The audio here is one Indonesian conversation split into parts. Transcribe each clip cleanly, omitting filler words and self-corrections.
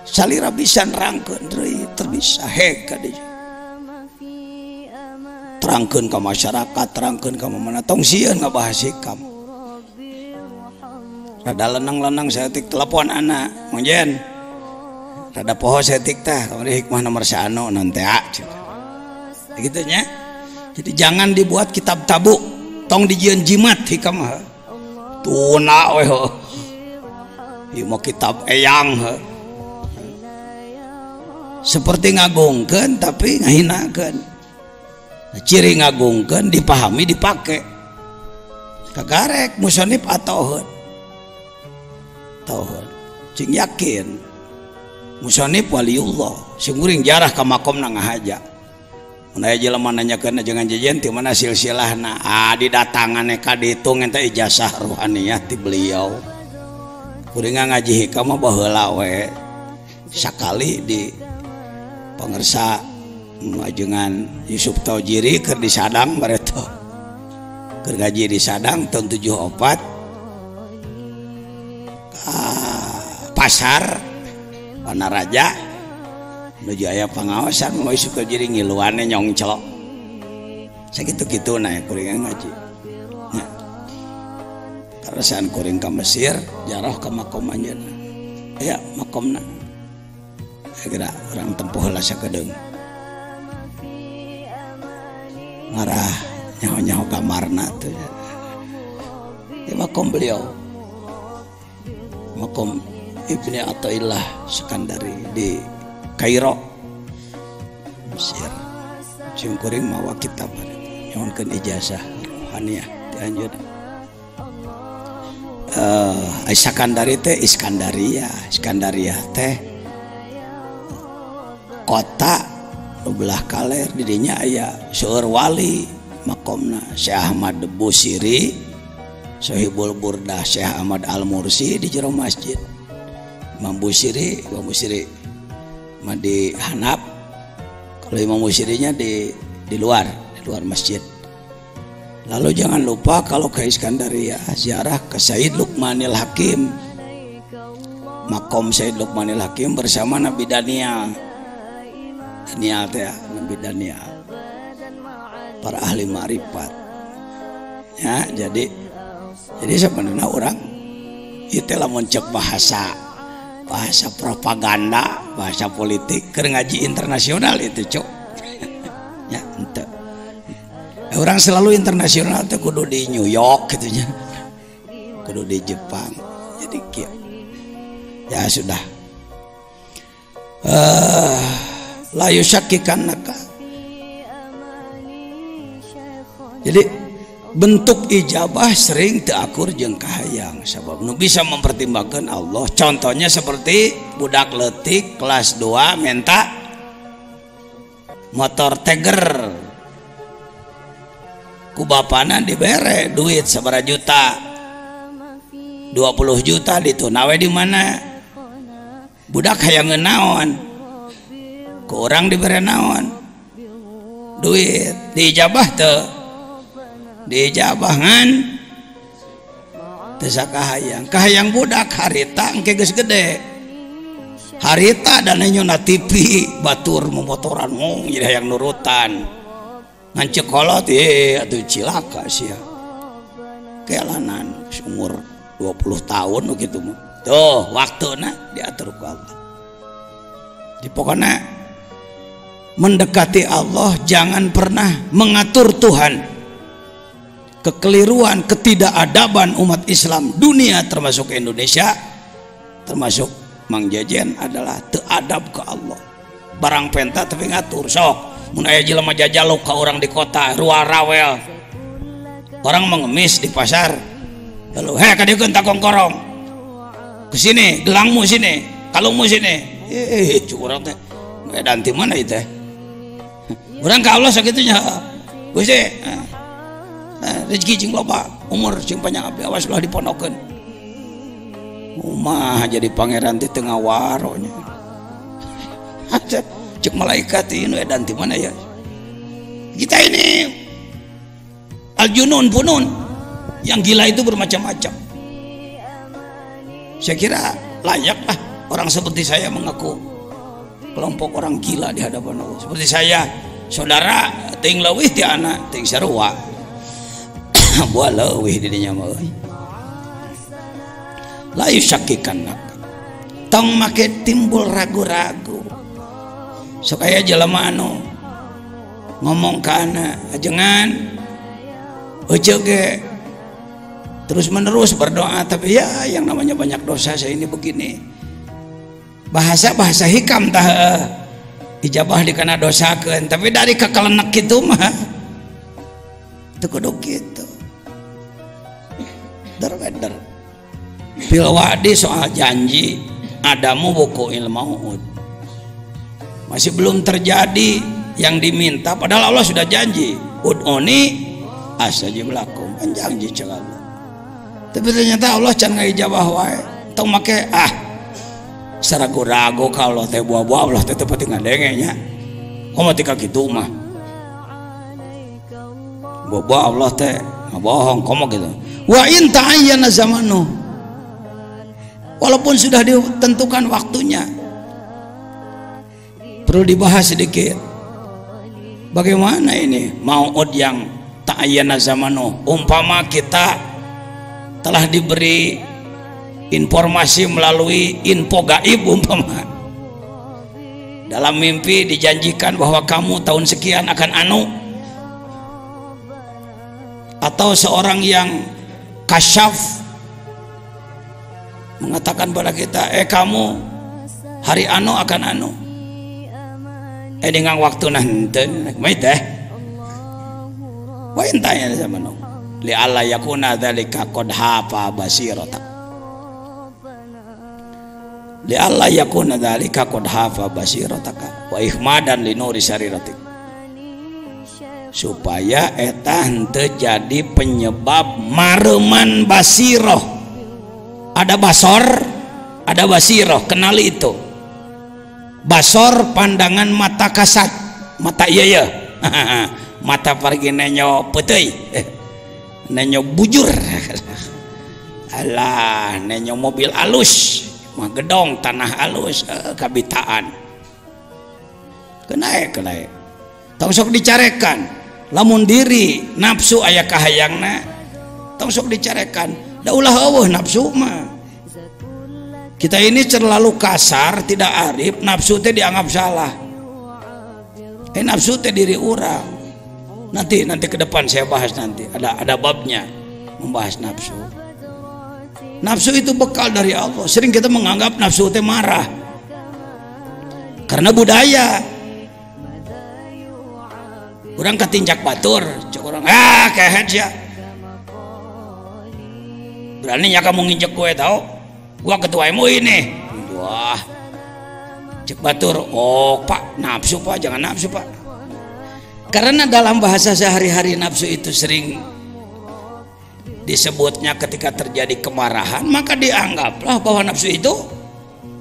salira bisa nerangkeun deui terbisa heka deui terangkeun ka masyarakat terangkeun ka mana tong sieun ngabahas hikam rada lenang-lenang saeutik telepon anak monjen rada poho saeutik tah kamari hikmah nomor 1 naon teh gitu nya. Jadi jangan dibuat kitab tabu tong dijieun jimat hikam tuna we ieu mah kitab eyang seperti ngagungkeun tapi ngahinakeun ciri ngagungkeun dipahami dipake kagarek musonif atoheun tauheun cing yakin musonif waliullah sing uring jarah ka makomna ngahaja mun aya jelema nanyakeun jangan jajan ti mana silsilahna didatangan ka ditu ngenta ijazah ruhaniyah ti beliau kuring ngaji hikam mah baheula we sakali di pangersa ngajengan Yusuf Taujiri keur di Sadang bareto keur ngaji di Sadang tahun 74 pasar Wanaraja menuju aya pengawasan mau Yusuf Taujiri ngiluane nyongclok sakitu-kitu na kuring ngaji nya tarasan kuring ka Mesir jarah ka makom anjeunna aya makomna kira orang tempuh heula sakedeung marah nyaho-nyaho kamarna teh di makom beliau makom Ibni Athaillah Sekandari di Kairo Mesir sing kuring mawa kitab nyahokeun ijazah ruhaniyah ti anjeunna Sekandari teh Iskandaria teh kota belah kaler didinya aya seueur wali makomna Syekh Ahmad Busiri Sohibul Burdah Syekh Ahmad Al-Mursi di jero masjid Imam Busiri mah di Hanap kalau Imam Busirinya di luar masjid. Lalu jangan lupa kalau ke Iskandaria ziarah ke Said Luqmanil Hakim makom Said Luqmanil Hakim bersama Nabi Daniel teh Nabi Daniel para ahli ma'rifat ya jadi sebenarnya orang itu lamun cek bahasa propaganda bahasa politik keur ngaji internasional itu cok ya ente orang selalu internasional teh kudu di New York gitunya kudu di Jepang jadi kieu ya sudah la yusyakkikanaka jadi bentuk ijabah sering teu akur jeung kahayang sabab nu bisa mempertimbangkan Allah contohnya seperti budak leutik kelas 2 minta motor Tiger ku bapana dibere duit sabaraha juta 20 juta ditunawe di mana budak hayang naon ku urang dibere naon duit diijabah teu diijabahan teu kahayang budak harita engke geus gede harita dan nyuna TV batur memotoran jadi hayang nurutan ngan cekolot atuh cilaka sia kealanan umur 20 tahun gitu tuh waktuna diatur ku Allah di pokoknya mendekati Allah jangan pernah mengatur Tuhan kekeliruan ketidakadaban umat Islam dunia termasuk Indonesia termasuk Mang Jejen adalah teadab ke Allah barang penta tapi ngatur sok mun aya jelema jajaluk ka orang di kota ruar rawel orang mengemis di pasar lalu ka dieu tak kongkorong kesini gelangmu sini kalungmu sini curang teh edan ti mana ieu teh urang ka Allah sakitunya Gusti rezeki jeung loba umur jeung panjang abdi awas ulah dipondokeun umah jadi pangeran di tengah waronya cek malaikat ini edan ti mana ya kita ini al-junun punun yang gila itu bermacam-macam saya kira layaklah orang orang seperti saya mengaku kelompok orang gila di hadapan Allah. Seperti saya, saudara ting leuwih ti anak ting sarua buah leuwih di dinya mah la yusakkikannak tong make timbul ragu-ragu sok aya jelema anu ngomong ka anak ajengan euceuk ge terus menerus berdoa tapi ya yang namanya banyak dosa saya ini begini bahasa hikam tah ijabah dikena dosakeun tapi dari kakalenek kitu mah teu kudu kitu der fil wa'di soal janji adamu buku ilmu masih belum terjadi yang diminta padahal Allah sudah janji ud'uni astajib lakum kan janji celah tapi ternyata Allah can ngaijabah wae tong make saragu-ragu kalau teh buah-buah Allah teh tepati ngadenge nya komo tika kitu mah buah Allah teh bohong komo gitu wa in ta'ayyana zamanu walaupun sudah ditentukan waktunya perlu dibahas sedikit bagaimana ini mau'ud yang ta'ayyana zamanu umpama kita telah diberi informasi melalui info gaib umpama dalam mimpi dijanjikan bahwa kamu tahun sekian akan anu atau seorang yang kasyaf mengatakan pada kita kamu hari anu akan anu dengan waktu nanti mai teh wa intanya zamanu li alla yakuna dzalika qad hafa basiratak li alla yakuna dzalika qad hafa basirataka wa ihmadan li nuri sariratik supaya eta henteu jadi penyebab mareman basiroh ada basor ada basiroh kenali itu basor pandangan mata kasat mata iya mata pergi nenyo putih nenyo bujur alah nenyo mobil alus mah gedong tanah alus kabitaan kenaik tong sok dicarekan lamun diri nafsu aya kahayangna tong sok dicarekan da ulah eueuh nafsu mah kita ini terlalu kasar tidak arif nafsu teh dianggap salah nafsu teh diri orang nanti ke depan saya bahas nanti ada babnya membahas nafsu. Nafsu itu bekal dari Allah. Sering kita menganggap nafsu teh marah karena budaya. Orang ketinjak batur, cek orang kehet ya. Beraninya kamu nginjek gue tau? Gua ketua MUI nih. Wah, cek batur. Oh pak, nafsu pak, jangan nafsu pak. Karena dalam bahasa sehari-hari nafsu itu sering disebutnya ketika terjadi kemarahan, maka dianggaplah bahwa nafsu itu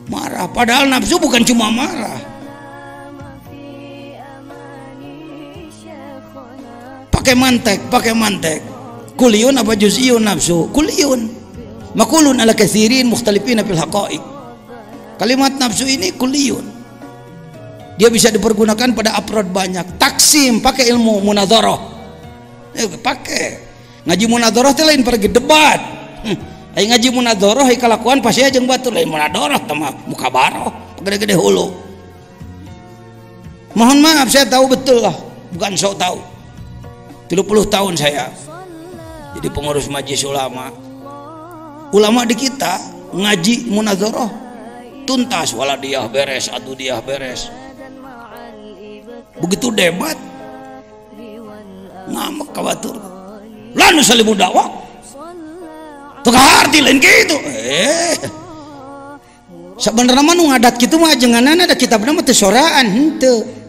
marah. Padahal nafsu bukan cuma marah. Pakai mantek. Kuliun apa juz'iyun nafsu? Kuliun. Makulun ala katsirin mukhtalifina fil haqa'iq. Kalimat nafsu ini kuliun. Dia bisa dipergunakan pada afrod banyak. Taksim pakai ilmu munadharah. Pakai. Ngaji munadharah teh lain pergi debat. Ai ngaji munadharah ai kalakuan pasti jeung batur lain munadharah teh mah muka baroh, gede-gede hulu. Mohon maaf saya tahu betul lah, bukan sok tahu. 30 tahun saya jadi pengurus majelis ulama. Ulama di kita ngaji munadharah tuntas, wala dia beres, adu dia beres. Begitu debat ngamak ka batur. Lalu salimu dakwah tuh arti lain gitu. Sebenarnya mah nu ngadat kitu mah ajenganan ada kitabna mah teu soraan henteu.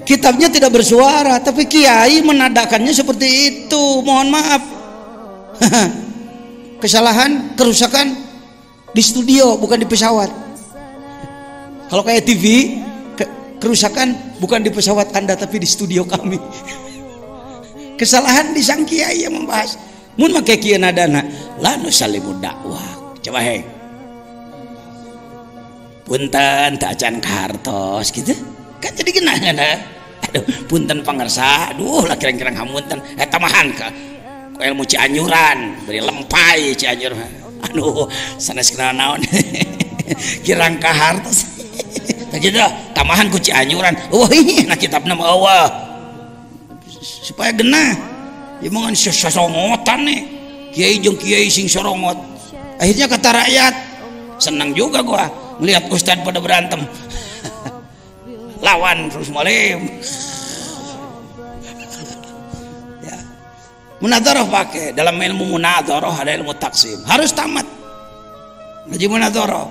Kitabnya tidak bersuara, tapi kiai menadakannya seperti itu. Mohon maaf. Kesalahan, kerusakan di studio bukan di pesawat. Kalau kayak TV, kerusakan bukan di pesawat Anda tapi di studio kami. Kesalahan di sang kiai yang membahas. Mun make kieu nadana, la nusallimu dakwah. Coba punten tak acan kartos gitu kan jadi genangan. Aduh punten pangersa, aduh lah kirang-kirang hamunten tamahan ka ilmu Cianjuran beri lempai Cianjur, aduh sanes kenal naon kirang ka hartos gitu tamahan ku Cianjuran. Nah kitabna mah eueuh supaya genah ieu mah sosongotan nih kiai jeung kiai sing sorongot. Akhirnya kata rakyat senang juga gua ngelihat ustad pada berantem lawan terus malim ya. Munadharah pakai dalam ilmu munadharah, ada ilmu taksim harus tamat ngaji munadharah.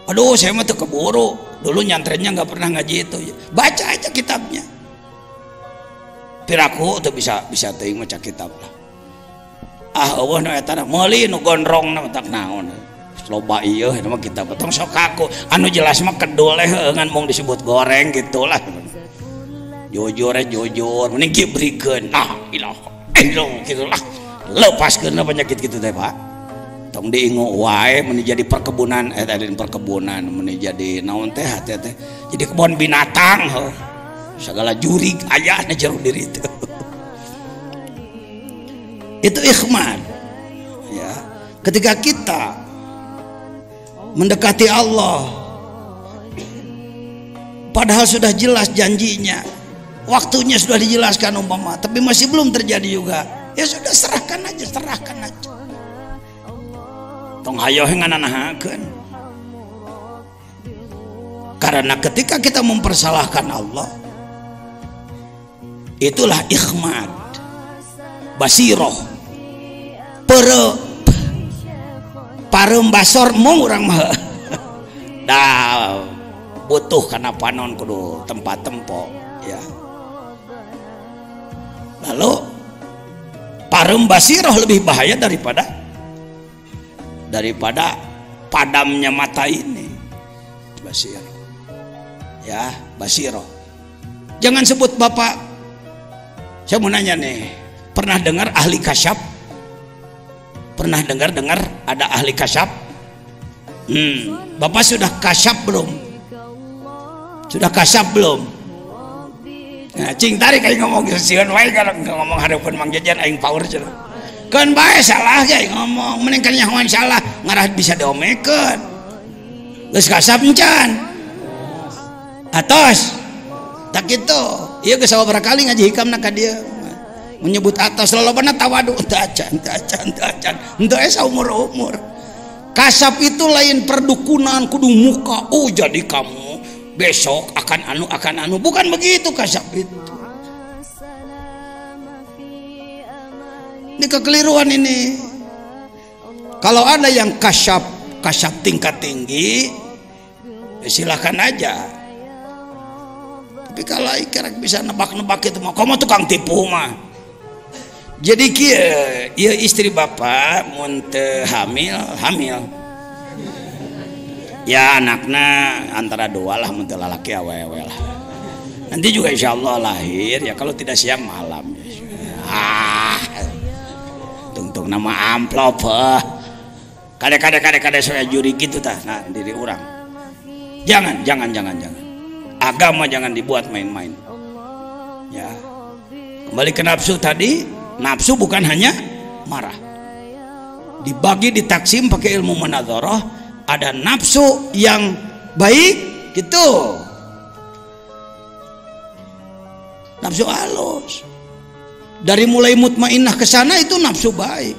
Aduh saya mah tuh keburu dulu nyantrennya nggak pernah ngaji itu, baca aja kitabnya piraku tuh bisa teuing maca kitab lah. Allah nu eta meuli nu gondrong na tak naon loba ieu mah kita potong sok aku anu jelas mah kedul ngan mung disebut goreng gitulah. Jujur mending kibrikeun nah ilaha illallah gitulah lepaskeun penyakit kitu teh Pak. Tong diingu wae mun jadi perkebunan tadi perkebunan mun jadi naon teh teh jadi kebun binatang segala jurig aya na jero diri itu. Itu ikhman ya. Ketika kita mendekati Allah padahal sudah jelas janjinya, waktunya sudah dijelaskan umpama, tapi masih belum terjadi juga, ya sudah serahkan aja tong hayo ngananahakeun. Karena ketika kita mempersalahkan Allah itulah ikhmad basiroh parembasor mung urang mah dah butuh karena panon kudu tempat tempo ya. Lalu parembasiroh lebih bahaya daripada padamnya mata ini. Basiroh ya, basiroh. Jangan sebut Bapak. Saya mau nanya nih, pernah dengar ahli kasyaf? Pernah dengar ada ahli kasyaf? Bapak sudah kasyaf belum? Sudah kasyaf belum? Nah, cing tarik aing ngomong sieun wae kalau ngomong hareupeun Mang Jajan aing power cenah. Keun bae salah ge ngomong, mending kan nyahoan salah ngarah bisa diomekeun. Geus kasyaf encan. Atos. Tak kitu. Ieu geus sabaraha kali ngaji hikamna ka dieu. Menyebut atas lolobana tawadu teu acan henteu saumur-umur. Kasap itu lain perdukunan kudu muka jadi kamu besok akan anu bukan begitu kasap itu. Ini kekeliruan ini. Kalau ada yang kasap tingkat tinggi ya silakan aja. Tapi kalau ikrek bisa nebak-nebak itu mah kamu tukang tipu mah. Jadi kia istri bapak mun teu hamil ya anaknya antara dua lah, mun teu lalaki awewe lah. Nanti juga insya Allah lahir ya, kalau tidak siang malam ya. Tungtung nama amplop kade saya juri gitu tah nah diri orang. Jangan agama jangan dibuat main-main ya. Kembali ke nafsu tadi. Nafsu bukan hanya marah, dibagi ditaksim pakai ilmu munadharah. Ada nafsu yang baik gitu, nafsu halus. Dari mulai mutmainnah ke sana itu nafsu baik.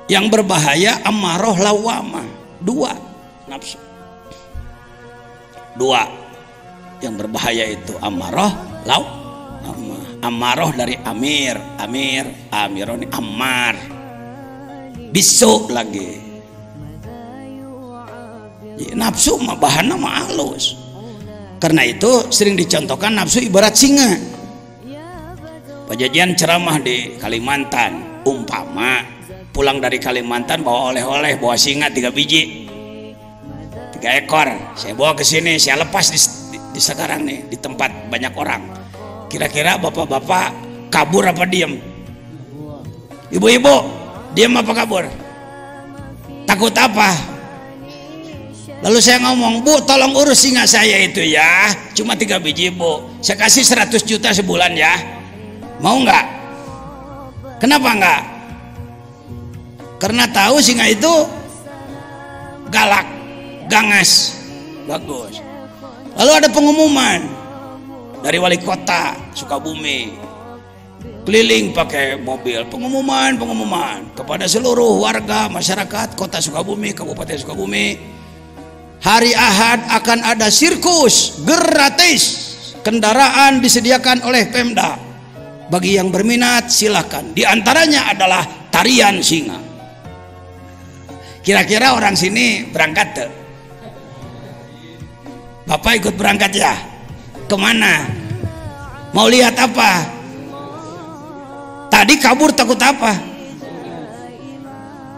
Yang berbahaya ammarah lawamah. Dua nafsu, dua yang berbahaya itu ammarah lawamah. Amaroh dari amironi ammar bisu lagi. Nafsu mah bahanna mah halus. Karena itu sering dicontohkan nafsu ibarat singa. Pajajian ceramah di Kalimantan, umpama pulang dari Kalimantan bawa oleh-oleh, bawa singa 3 biji, 3 ekor, saya bawa ke sini, saya lepas di sekarang nih di tempat banyak orang. Kira-kira bapak-bapak kabur apa diem? Ibu-ibu diem apa kabur? Takut apa? Lalu saya ngomong, Bu tolong urus singa saya itu ya, cuma 3 biji Bu, saya kasih 100 juta sebulan ya, mau nggak? Kenapa nggak? Karena tahu singa itu galak, gangas, bagus. Lalu ada pengumuman dari wali kota Sukabumi, keliling pakai mobil, pengumuman kepada seluruh warga masyarakat kota Sukabumi, Kabupaten Sukabumi, hari Ahad akan ada sirkus gratis, kendaraan disediakan oleh Pemda, bagi yang berminat silakan, di antaranya adalah tarian singa. Kira-kira orang sini berangkat tuh? Bapak ikut berangkat ya? Kemana? Mau lihat apa? Tadi kabur takut apa?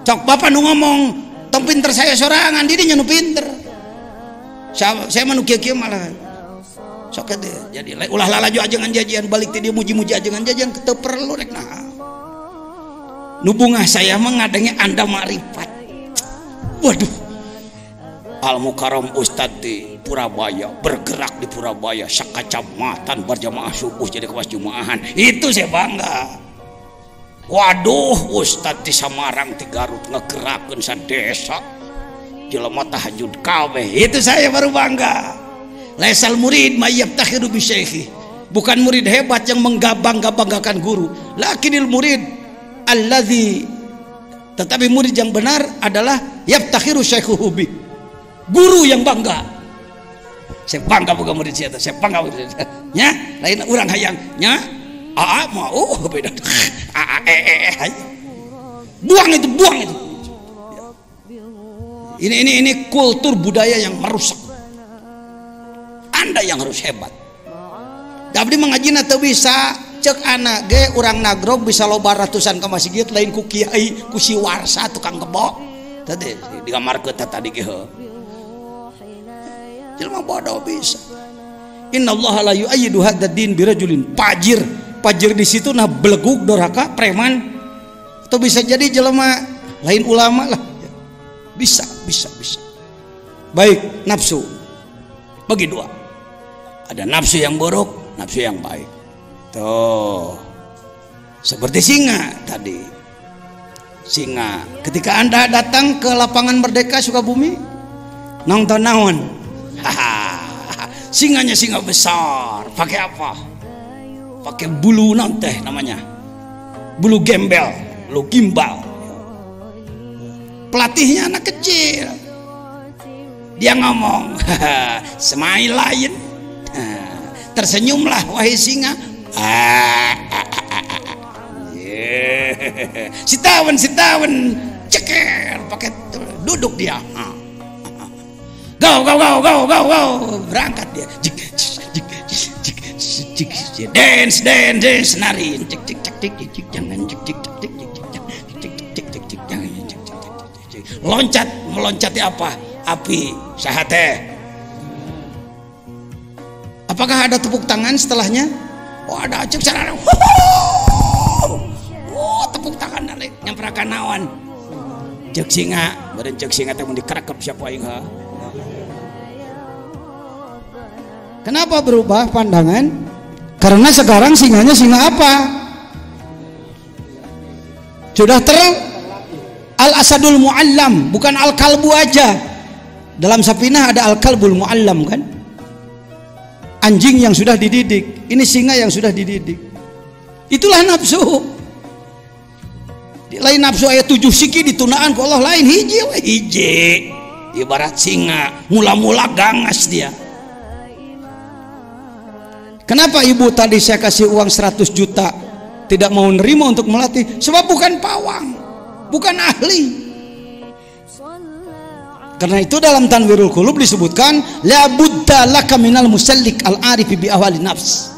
Cok bapak nu ngomong tong pinter saya sorangan, dirinya nu pinter. Saya manu kieu malah. Sok teh jadi ulah lalaju ajengan jajian balik teh dia muji-muji ajengan jajian teu perlu rek nah. Nu bungah saya mah ngadenge Anda makrifat. Waduh, Al Mukarram Ustadz di Purabaya, bergerak di Purabaya, sakacamatan berjamaah subuh jadi kelas Jumaahan, itu saya bangga. Waduh, Ustadz di Samarang di Garut ngegerakeun sadesa, jelema tahajud kabeh, itu saya baru bangga. Laisal murid mayyabtakhiru bi syaikhi, bukan murid hebat yang menggabang-gabanggakan guru, lakinil murid alladzi, tetapi murid yang benar adalah yabtakhiru syaikhuhu bi, guru yang bangga. Saya bangga bukan murid saya, saya bangga murid saya. Nya, lain orang hayang nya, mau beda. Buang itu. Ini kultur budaya yang merusak. Anda yang harus hebat. Tapi mengaji teu bisa cek anak ge urang nagrog bisa loba ratusan ke masjid lain ku kiai ku si warsa tukang kebo tadi digamarkeun tadi ge heuh jelema bodoh bisa. Innallaha la yu'ayyidu hadzal din birajulin fajir di situ nah beleguk doraka preman atau bisa jadi jelema lain ulama lah bisa. Baik, nafsu bagi dua, ada nafsu yang buruk, nafsu yang baik. Tuh, seperti singa tadi. Singa, ketika Anda datang ke lapangan Merdeka Sukabumi, nonton naon? Singanya singa besar. Pakai apa? Pakai bulu teh namanya. Bulu gembel, bulu gimbal. Pelatihnya anak kecil. Dia ngomong, smile lain. Tersenyumlah wahai singa. Sitawan ceker pakai duduk dia. Go berangkat dia. Dance nari loncat meloncati apa? Api sahate. Apakah ada tepuk tangan setelahnya? Oh ada, cek sarana. Tepuk tangan nalik nyamperakan naon. Cek singa, beureun cek singa teh mun dikerekep siapa aing ha. Kenapa berubah pandangan? Karena sekarang singanya singa apa? Sudah al-asadul muallam, bukan al-kalbu aja. Dalam Safinah ada al-kalbul muallam kan? Anjing yang sudah dididik, ini singa yang sudah dididik. Itulah nafsu. Lain nafsu ayat 7 siki ditunaan ku Allah, lain hiji. Ibarat singa, mula-mula gangas dia. Kenapa ibu tadi saya kasih uang 100 juta tidak mau nerima untuk melatih? Sebab bukan pawang, bukan ahli. Karena itu dalam Tanwirul Qulub disebutkan la budda laka minal musallik al-arifi bi ahwali nafs.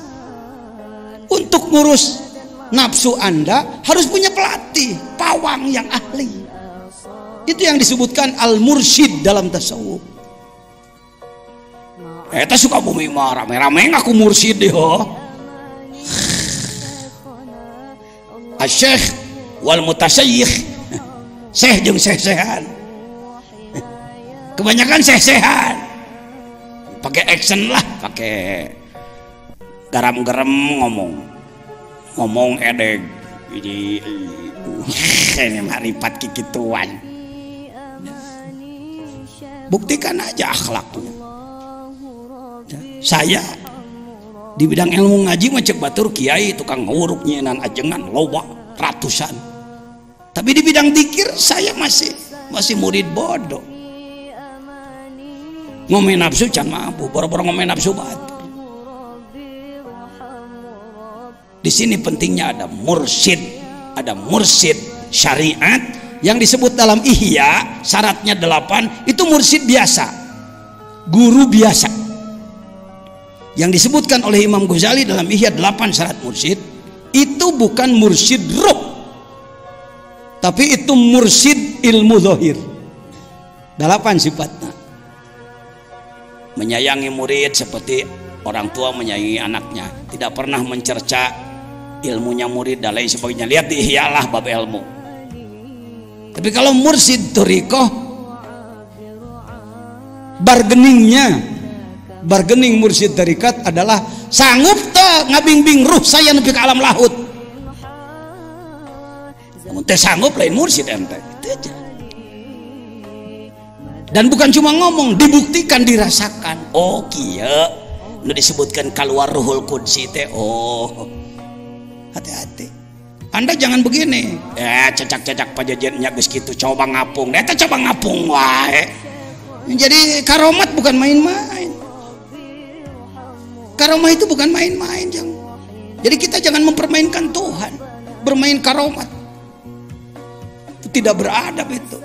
Untuk ngurus nafsu Anda harus punya pelatih, pawang yang ahli. Itu yang disebutkan al-mursyid dalam tasawuf. Eta Sukabumi mah rame-rame ngaku mursyid deh ho. Asy-syekh wal mutasyayikh. Syekh jeung syekh-syekhan. kebanyakan sehat, pakai action lah, pakai garam-garam ngomong edeg ini maripat kikituan. Buktikan aja akhlaknya. Saya di bidang ilmu ngaji macam batur kiai tukang nguruk nyinan ajengan loba ratusan. Tapi di bidang dzikir saya masih murid bodoh. Ngomongin nafsu can mampu, boro-boro ngomongin nafsu batur. Di sini pentingnya ada mursyid syariat yang disebut dalam Ihya, syaratnya 8, itu mursyid biasa, guru biasa. Yang disebutkan oleh Imam Ghazali dalam Ihya 8 syarat mursyid, itu bukan mursyid ruh, tapi itu mursyid ilmu zahir. 8 sifatnya. Menyayangi murid seperti orang tua menyayangi anaknya, tidak pernah mencerca ilmunya murid dan lain sebagainya. Lihat di Ihya lah bab ilmu. Tapi kalau mursyid thariqah, bargaining mursyid tarikat adalah sanggup teh ngabimbing ruh saya nepi ke alam lahut. Namun teh sanggup lain mursyid ente. Itu aja. Dan bukan cuma ngomong, dibuktikan, dirasakan. Oh kieu nu disebutkan keluar ruhul qudsi teh. Oh, hati-hati. Anda jangan begini, cecak-cecak pajajannya geus kitu coba ngapung, eta coba ngapung wae. Jadi karomat bukan main-main. Karomah itu bukan main-main, jadi kita jangan mempermainkan Tuhan, bermain karomat. Itu tidak beradab itu.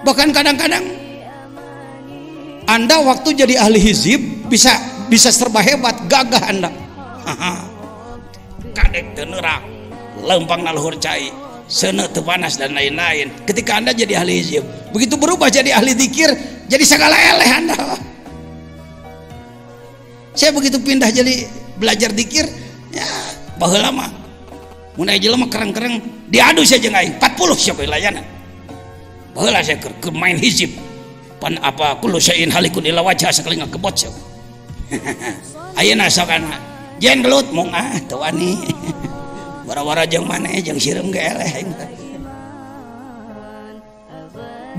Bahkan kadang-kadang Anda waktu jadi ahli hizib bisa serba hebat, gagah Anda. Kadek teu neurang. Lempang naluhur cai, seuneu teu panas dan lain-lain. Ketika Anda jadi ahli hizib, begitu berubah jadi ahli dzikir, jadi segala eleh Anda. Saya begitu pindah jadi belajar dzikir, ya baheula mah mun aya jelema kereng-kereng diadu saya jeung aing 40 siapa layanan. Baheula saya keur main hizib. Pan apa kullu syai'in halikun illa wajha sakali ngakebot sia. Ayeuna sokana jen gelut mung teu wani. Wara-wara jeung maneh jeung sireum ge eleh.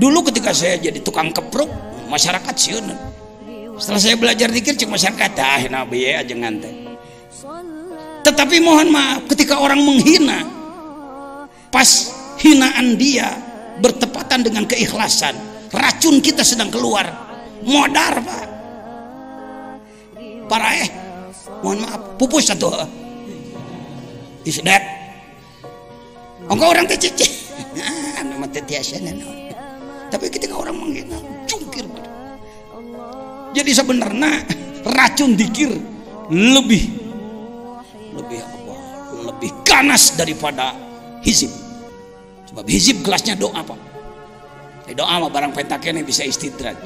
Dulu ketika saya jadi tukang kepruk, masyarakat sieun. Setelah saya belajar dzikir cek masyarakat nabi ya ajengan teh. Tetapi mohon maaf ketika orang menghina, pas hinaan dia bertepatan dengan keikhlasan, racun kita sedang keluar. Modar Pak. Parah mohon maaf, pupus satu. Isdat. Engkau orang teh cicih. Anu mah teh tiasana. Tapi ketika orang menghina, cungkir. Jadi sebenarnya racun dzikir lebih ganas daripada hizib. Sebab hizib kelasnya doa Pak. Doa mah barang pentakene bisa istidraj.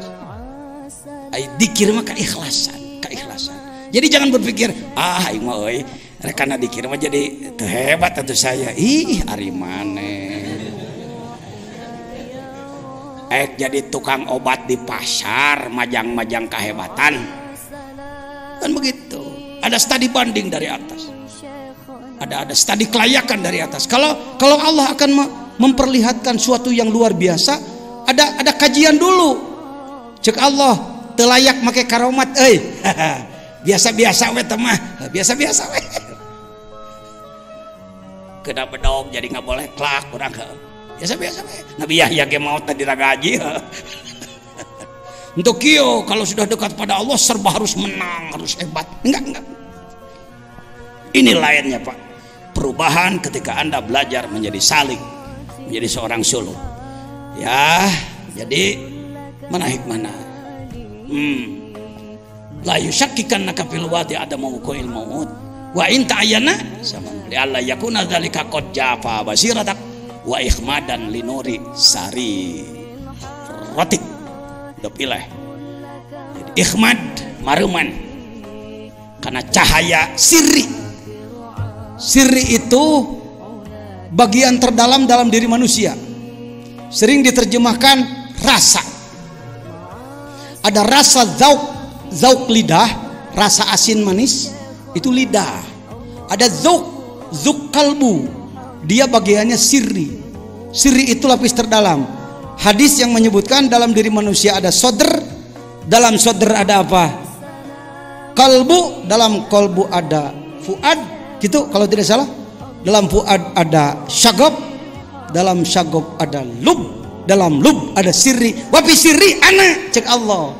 Ai dzikir mah keikhlasan. Jadi jangan berpikir aing mah euy rekana dzikir mah jadi teu hebat atuh saya. Ih ari maneh. Jadi tukang obat di pasar, majang-majang kehebatan. Kan begitu. Ada studi banding dari atas. Ada studi kelayakan dari atas. Kalau Allah akan memperlihatkan suatu yang luar biasa, ada kajian dulu. Cek Allah teu layak make karomat euy. Biasa-biasa we teh mah, biasa-biasa we. Kena bedog jadi nggak boleh klak urang biasa-biasa we. Nabi Yahya ge maot tadi ragaji. Untuk kieu kalau sudah dekat pada Allah serba harus menang, harus hebat. Enggak. Ini lainnya Pak. Perubahan ketika Anda belajar menjadi salik, menjadi seorang suluk. Ya, jadi mana hikmahna? La yusyakkikanaka fil wadi adamu wuqu'il maut. Wa in ta'ayyana sama li alla yakuna dzalika qad jafa basiratak wa ikhmadan linuri sari ratik. Pilih ikhmad maruman karena cahaya sirri itu bagian terdalam dalam diri manusia, sering diterjemahkan rasa. Ada rasa zauk lidah, rasa asin manis, itu lidah. Ada zauk kalbu, dia bagiannya sirri. Sirri itu lapis terdalam. Hadis yang menyebutkan dalam diri manusia ada sodr, dalam sodr ada apa? Kalbu, dalam kalbu ada fuad, gitu kalau tidak salah. Dalam fuad ada syagab, dalam syagab ada lub, dalam lub ada sirri. Wafi sirri ana, cek Allah.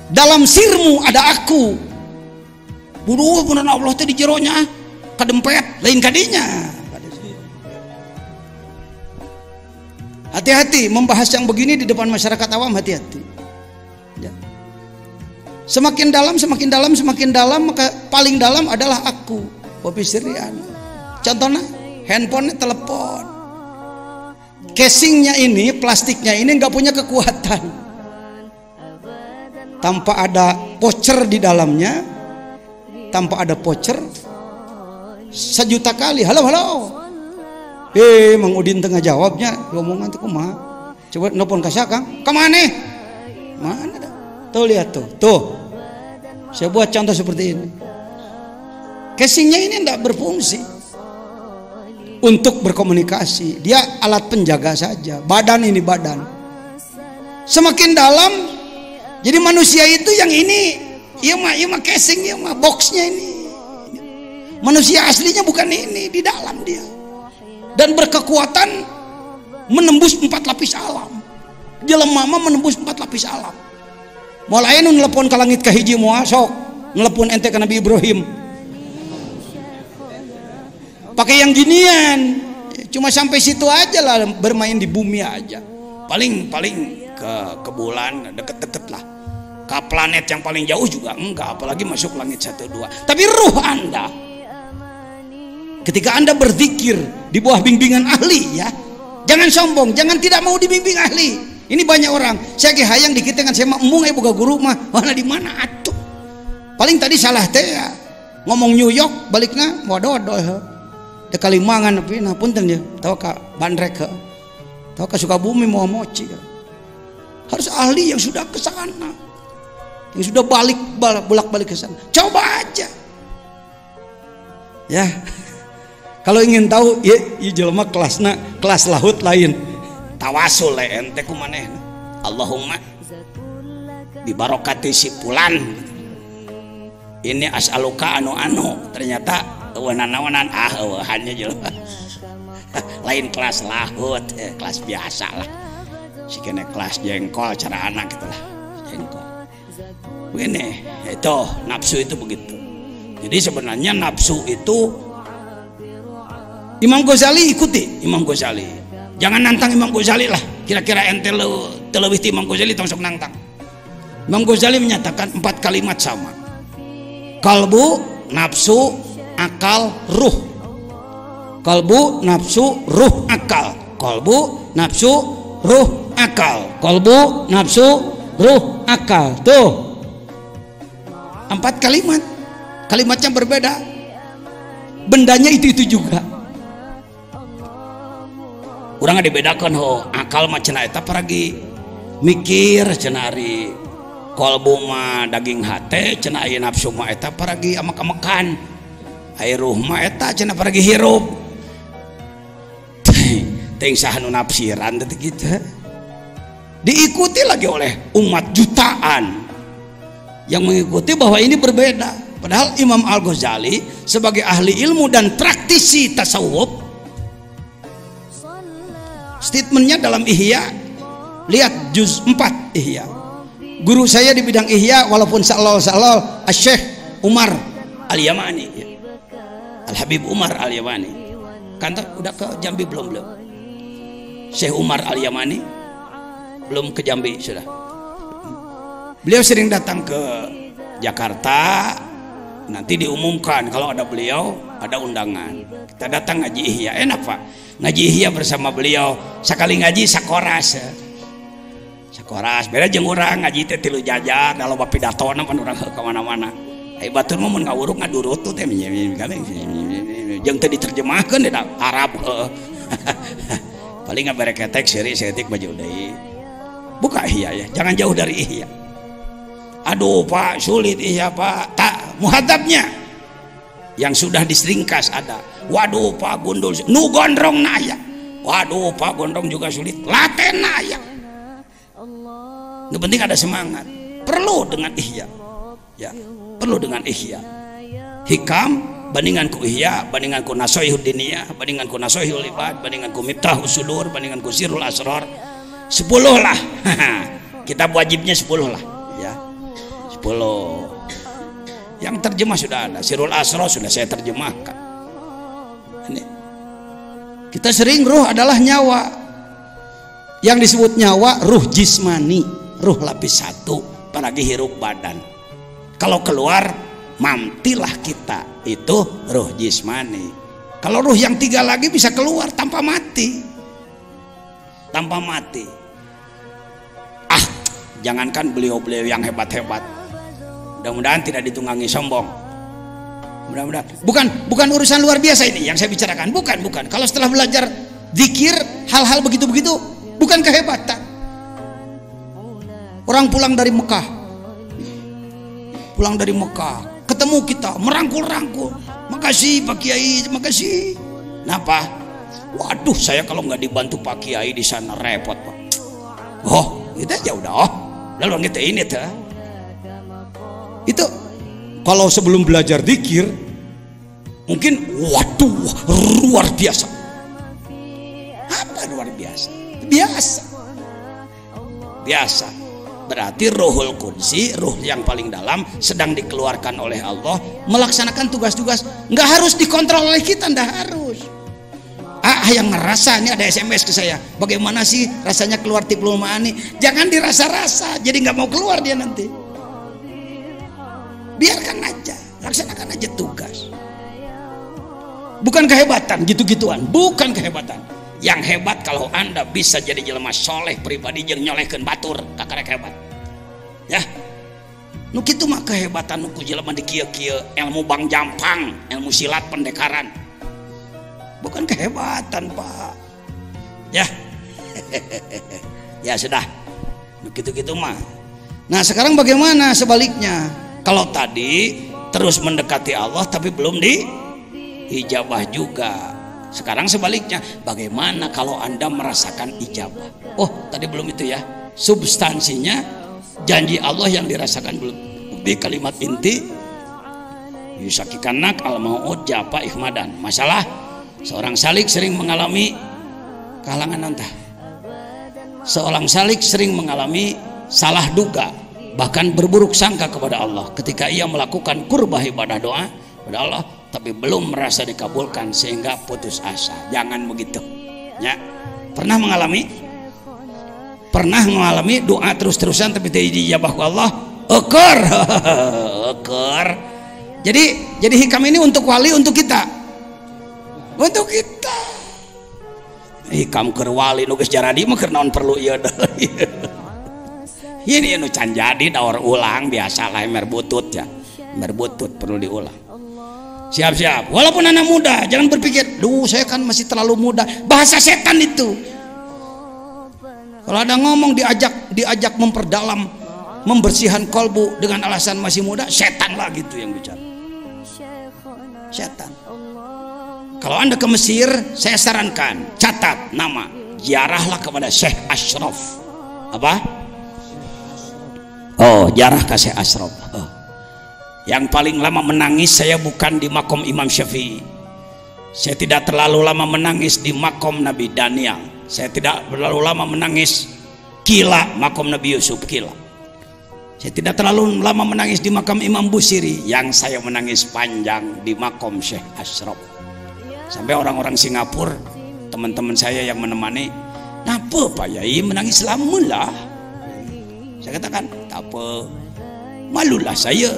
Dalam sirmu ada aku. Buduh beneran Allah teh di jeronya, kadempet lain kadinya. Hati-hati membahas yang begini di depan masyarakat awam, hati-hati. Ya. Semakin dalam, maka paling dalam adalah aku. Wafi sirri ana. Contohnya handphone, telepon, casingnya ini, plastiknya ini nggak punya kekuatan. Tanpa ada voucher di dalamnya, tanpa ada voucher, 1.000.000 kali halo. Mang Udin tengah jawabnya, ngomongan tuh kumaha. Coba nelpon ka Kang, kemana? Mana dah? Tuh lihat tuh. Saya buat contoh seperti ini. Casingnya ini tidak berfungsi untuk berkomunikasi, dia alat penjaga saja. Badan ini badan. Semakin dalam, jadi manusia itu yang ini, iya mah casing, iya mah boxnya ini. Manusia aslinya bukan ini, di dalam dia. Dan berkekuatan menembus 4 lapis alam. Dia lemah menembus 4 lapis alam. Mulai nu nelpon ke langit kahiji moal sok nelpon ente ke Nabi Ibrahim. Pakai yang ginian, cuma sampai situ aja lah, bermain di bumi aja. Paling ke bulan deket-deket lah. Ke planet yang paling jauh juga enggak, apalagi masuk langit 1-2. Tapi ruh Anda, ketika Anda berzikir di bawah bimbingan ahli, ya, jangan sombong, jangan tidak mau dibimbing ahli. Ini banyak orang, saya ge hayang dikit dengan saya mah embung boga guru mah, mana di mana atuh. Paling tadi salah teh ya, ngomong New York baliknya waduh. De Kalimangan tapi nah punten ya, tahu ka Bandrek ke, tahu ka Sukabumi mau moci ke. Harus ahli yang sudah ke sana, yang sudah bolak-balik ke sana. Coba aja. Ya. Kalau ingin tahu, ya jelema kelas lahut lain. Tawasul ente kumanehna. Allahumma bi barokati si fulan. Ini as'aluka anu ternyata wanan hanya jelema. Lain kelas lahut, kelas biasa lah. Si kene kelas jengkol cara anak gitu lah. Jengkol. Begini, itu nafsu itu begitu. Jadi sebenarnya nafsu itu Imam Ghazali ikuti Imam Ghazali. Jangan nantang Imam Ghazali lah. Kira-kira ente lebih Imam Ghazali langsung nantang. Imam Ghazali menyatakan 4 kalimat sama. Kalbu, nafsu, akal, ruh. Kalbu, nafsu, ruh, akal. Kalbu, nafsu, ruh, akal. Kalbu, nafsu, ruh, akal. Tuh 4 kalimat. Kalimatnya berbeda. Bendanya itu juga. Urang dibedakan akal mah cenah eta paragi mikir cenah ari kolbu mah daging hate cenah aya nafsu mah eta paragi amak-amakan aya ruh mah eta cenah paragi hirup teuing saha nu nafsiran teh kitu diikuti lagi oleh umat jutaan yang mengikuti bahwa ini berbeda. Padahal Imam Al-Ghazali sebagai ahli ilmu dan praktisi tasawuf, statementnya dalam Ihya, lihat juz 4 Ihya. Guru saya di bidang Ihya walaupun salal Syekh Umar Al-Yamani, Al-Habib Umar Al-Yamani. Kantor udah ke Jambi belum? Syekh Umar Al-Yamani belum ke Jambi sudah. Beliau sering datang ke Jakarta, nanti diumumkan kalau ada beliau ada undangan. Kita datang ngaji Ihya, enak Pak. Ngaji Ihya bersama beliau, sekali ngaji sakoras. Sakoras, beda jeung urang ngaji teh 3 jajar, kalau pidatona pan urang ka mana-mana. Ai batur mah mun ngawuruk ngadurut tuh teh jeung teh diterjemahkeun di Arab. Paling ngabere ketek seri setik baju deui. Buka ihya ya, jangan jauh dari ihya. Aduh Pak, sulit ihya Pak. Tak, muhadzabnya yang sudah diseringkas ada. Waduh Pak, gundul nu gondrong naya. Waduh Pak, gondrong juga sulit. Laten naya. Yang penting ada semangat. Perlu dengan ihya. Ya, perlu dengan ihya. Hikam bandingan ku ihya, bandingan ku nasoihud diniyah, bandingan ku nasoihul ibad, bandingan ku miftahus sudur, bandingan ku sirrul asrar. 10 lah. Kitab wajibnya 10 lah, ya. 10. Yang terjemah sudah ada. Sirrul asrar sudah saya terjemahkan. Ini. Kita sering ruh adalah nyawa. Yang disebut nyawa ruh jismani, ruh lapis 1, apalagi hirup badan. Kalau keluar mamtilah kita, itu ruh jismani. Kalau ruh yang 3 lagi bisa keluar tanpa mati. Tanpa mati. Ah, jangankan beliau-beliau yang hebat-hebat. Mudah-mudahan tidak ditunggangi sombong. Mudah-mudahan. Bukan urusan luar biasa ini yang saya bicarakan. Bukan. Kalau setelah belajar zikir hal-hal begitu-begitu, bukan kehebatan. Orang pulang dari Mekah, ketemu kita, merangkul-rangkul. Makasih Pak Kiai, makasih. Kenapa? Waduh, saya kalau nggak dibantu Pak Kiai di sana repot Pak. Oh, itu aja udah. Oh, lalu kita ini tuh. Itu kalau sebelum belajar zikir, mungkin waduh luar biasa. Apa luar biasa? Biasa. Berarti ruhul qudsi, ruh yang paling dalam sedang dikeluarkan oleh Allah melaksanakan tugas-tugas. Nggak harus dikontrol oleh kita, nggak harus. Yang ngerasa, ini ada SMS ke saya, bagaimana sih rasanya keluar tiplul ma'ani? Jangan dirasa-rasa, jadi nggak mau keluar dia nanti. Biarkan aja, laksanakan aja tugas. Bukan kehebatan gitu-gituan, bukan kehebatan. Yang hebat kalau Anda bisa jadi jelema soleh pribadi yang nyolehkeun batur, kakarek hebat. Ya. Nu kitu mah kehebatan nu ku jelema di kieu-kieu, ilmu bang jampang, ilmu silat pendekaran. Bukan kehebatan, Pak. Ya. Ya sudah. Nu kitu-kitu mah. Nah, sekarang bagaimana sebaliknya? Kalau tadi terus mendekati Allah tapi belum diijabah juga. Sekarang sebaliknya, bagaimana kalau Anda merasakan ijabah? Oh, tadi belum itu ya. Substansinya janji Allah yang dirasakan belum. Di kalimat inti yusakikanak al maut japa ikhmadan. Masalah seorang salik sering mengalami kehalangan antah. Seorang salik sering mengalami salah duga, bahkan berburuk sangka kepada Allah ketika ia melakukan kurbah ibadah doa kepada Allah, tapi belum merasa dikabulkan sehingga putus asa. Jangan begitu ya. Pernah mengalami doa terus-terusan tapi tidak dijabah Allah, ekor. Jadi hikam ini untuk wali, untuk kita hikam keur wali nu geus jaradi mah keur naon perlu ieu deui. Ini nu can jadi daur ulang biasa lah, merbutut ya, merbutut perlu diulang. Siap-siap, walaupun anak muda, jangan berpikir, duh saya kan masih terlalu muda. Bahasa setan itu. Kalau ada ngomong diajak memperdalam, membersihkan kolbu dengan alasan masih muda, setan lah gitu yang bicara. Setan. Kalau Anda ke Mesir, saya sarankan, catat nama, ziarahlah kepada Syekh Ashraf. Apa? Oh, ziarah ke Syekh Ashraf. Oh. Yang paling lama menangis saya bukan di makom Imam Syafi'i. Saya tidak terlalu lama menangis di makom Nabi Daniel. Saya tidak terlalu lama menangis Kila, makom Nabi Yusuf Kila. Saya tidak terlalu lama menangis di makam Imam Busiri. Yang saya menangis panjang di makom Syekh Ashraf. Sampai orang-orang Singapura, teman-teman saya yang menemani, "Napa Pak Yai menangis lama lah?" Saya katakan, "Tak apa, malulah saya."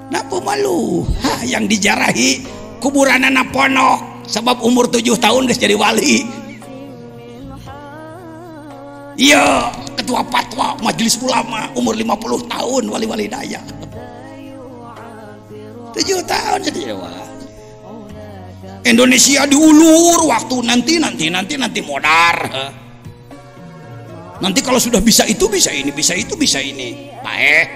Napa malu? Yang dijarahi kuburan anak ponok sebab umur 7 tahun guys jadi wali. Iya, ketua fatwa majelis ulama umur 50 tahun wali-wali daya. 7 tahun jadi wali. Indonesia diulur waktu nanti modar. Nanti kalau sudah bisa itu, bisa ini, bisa itu, bisa ini. Baik.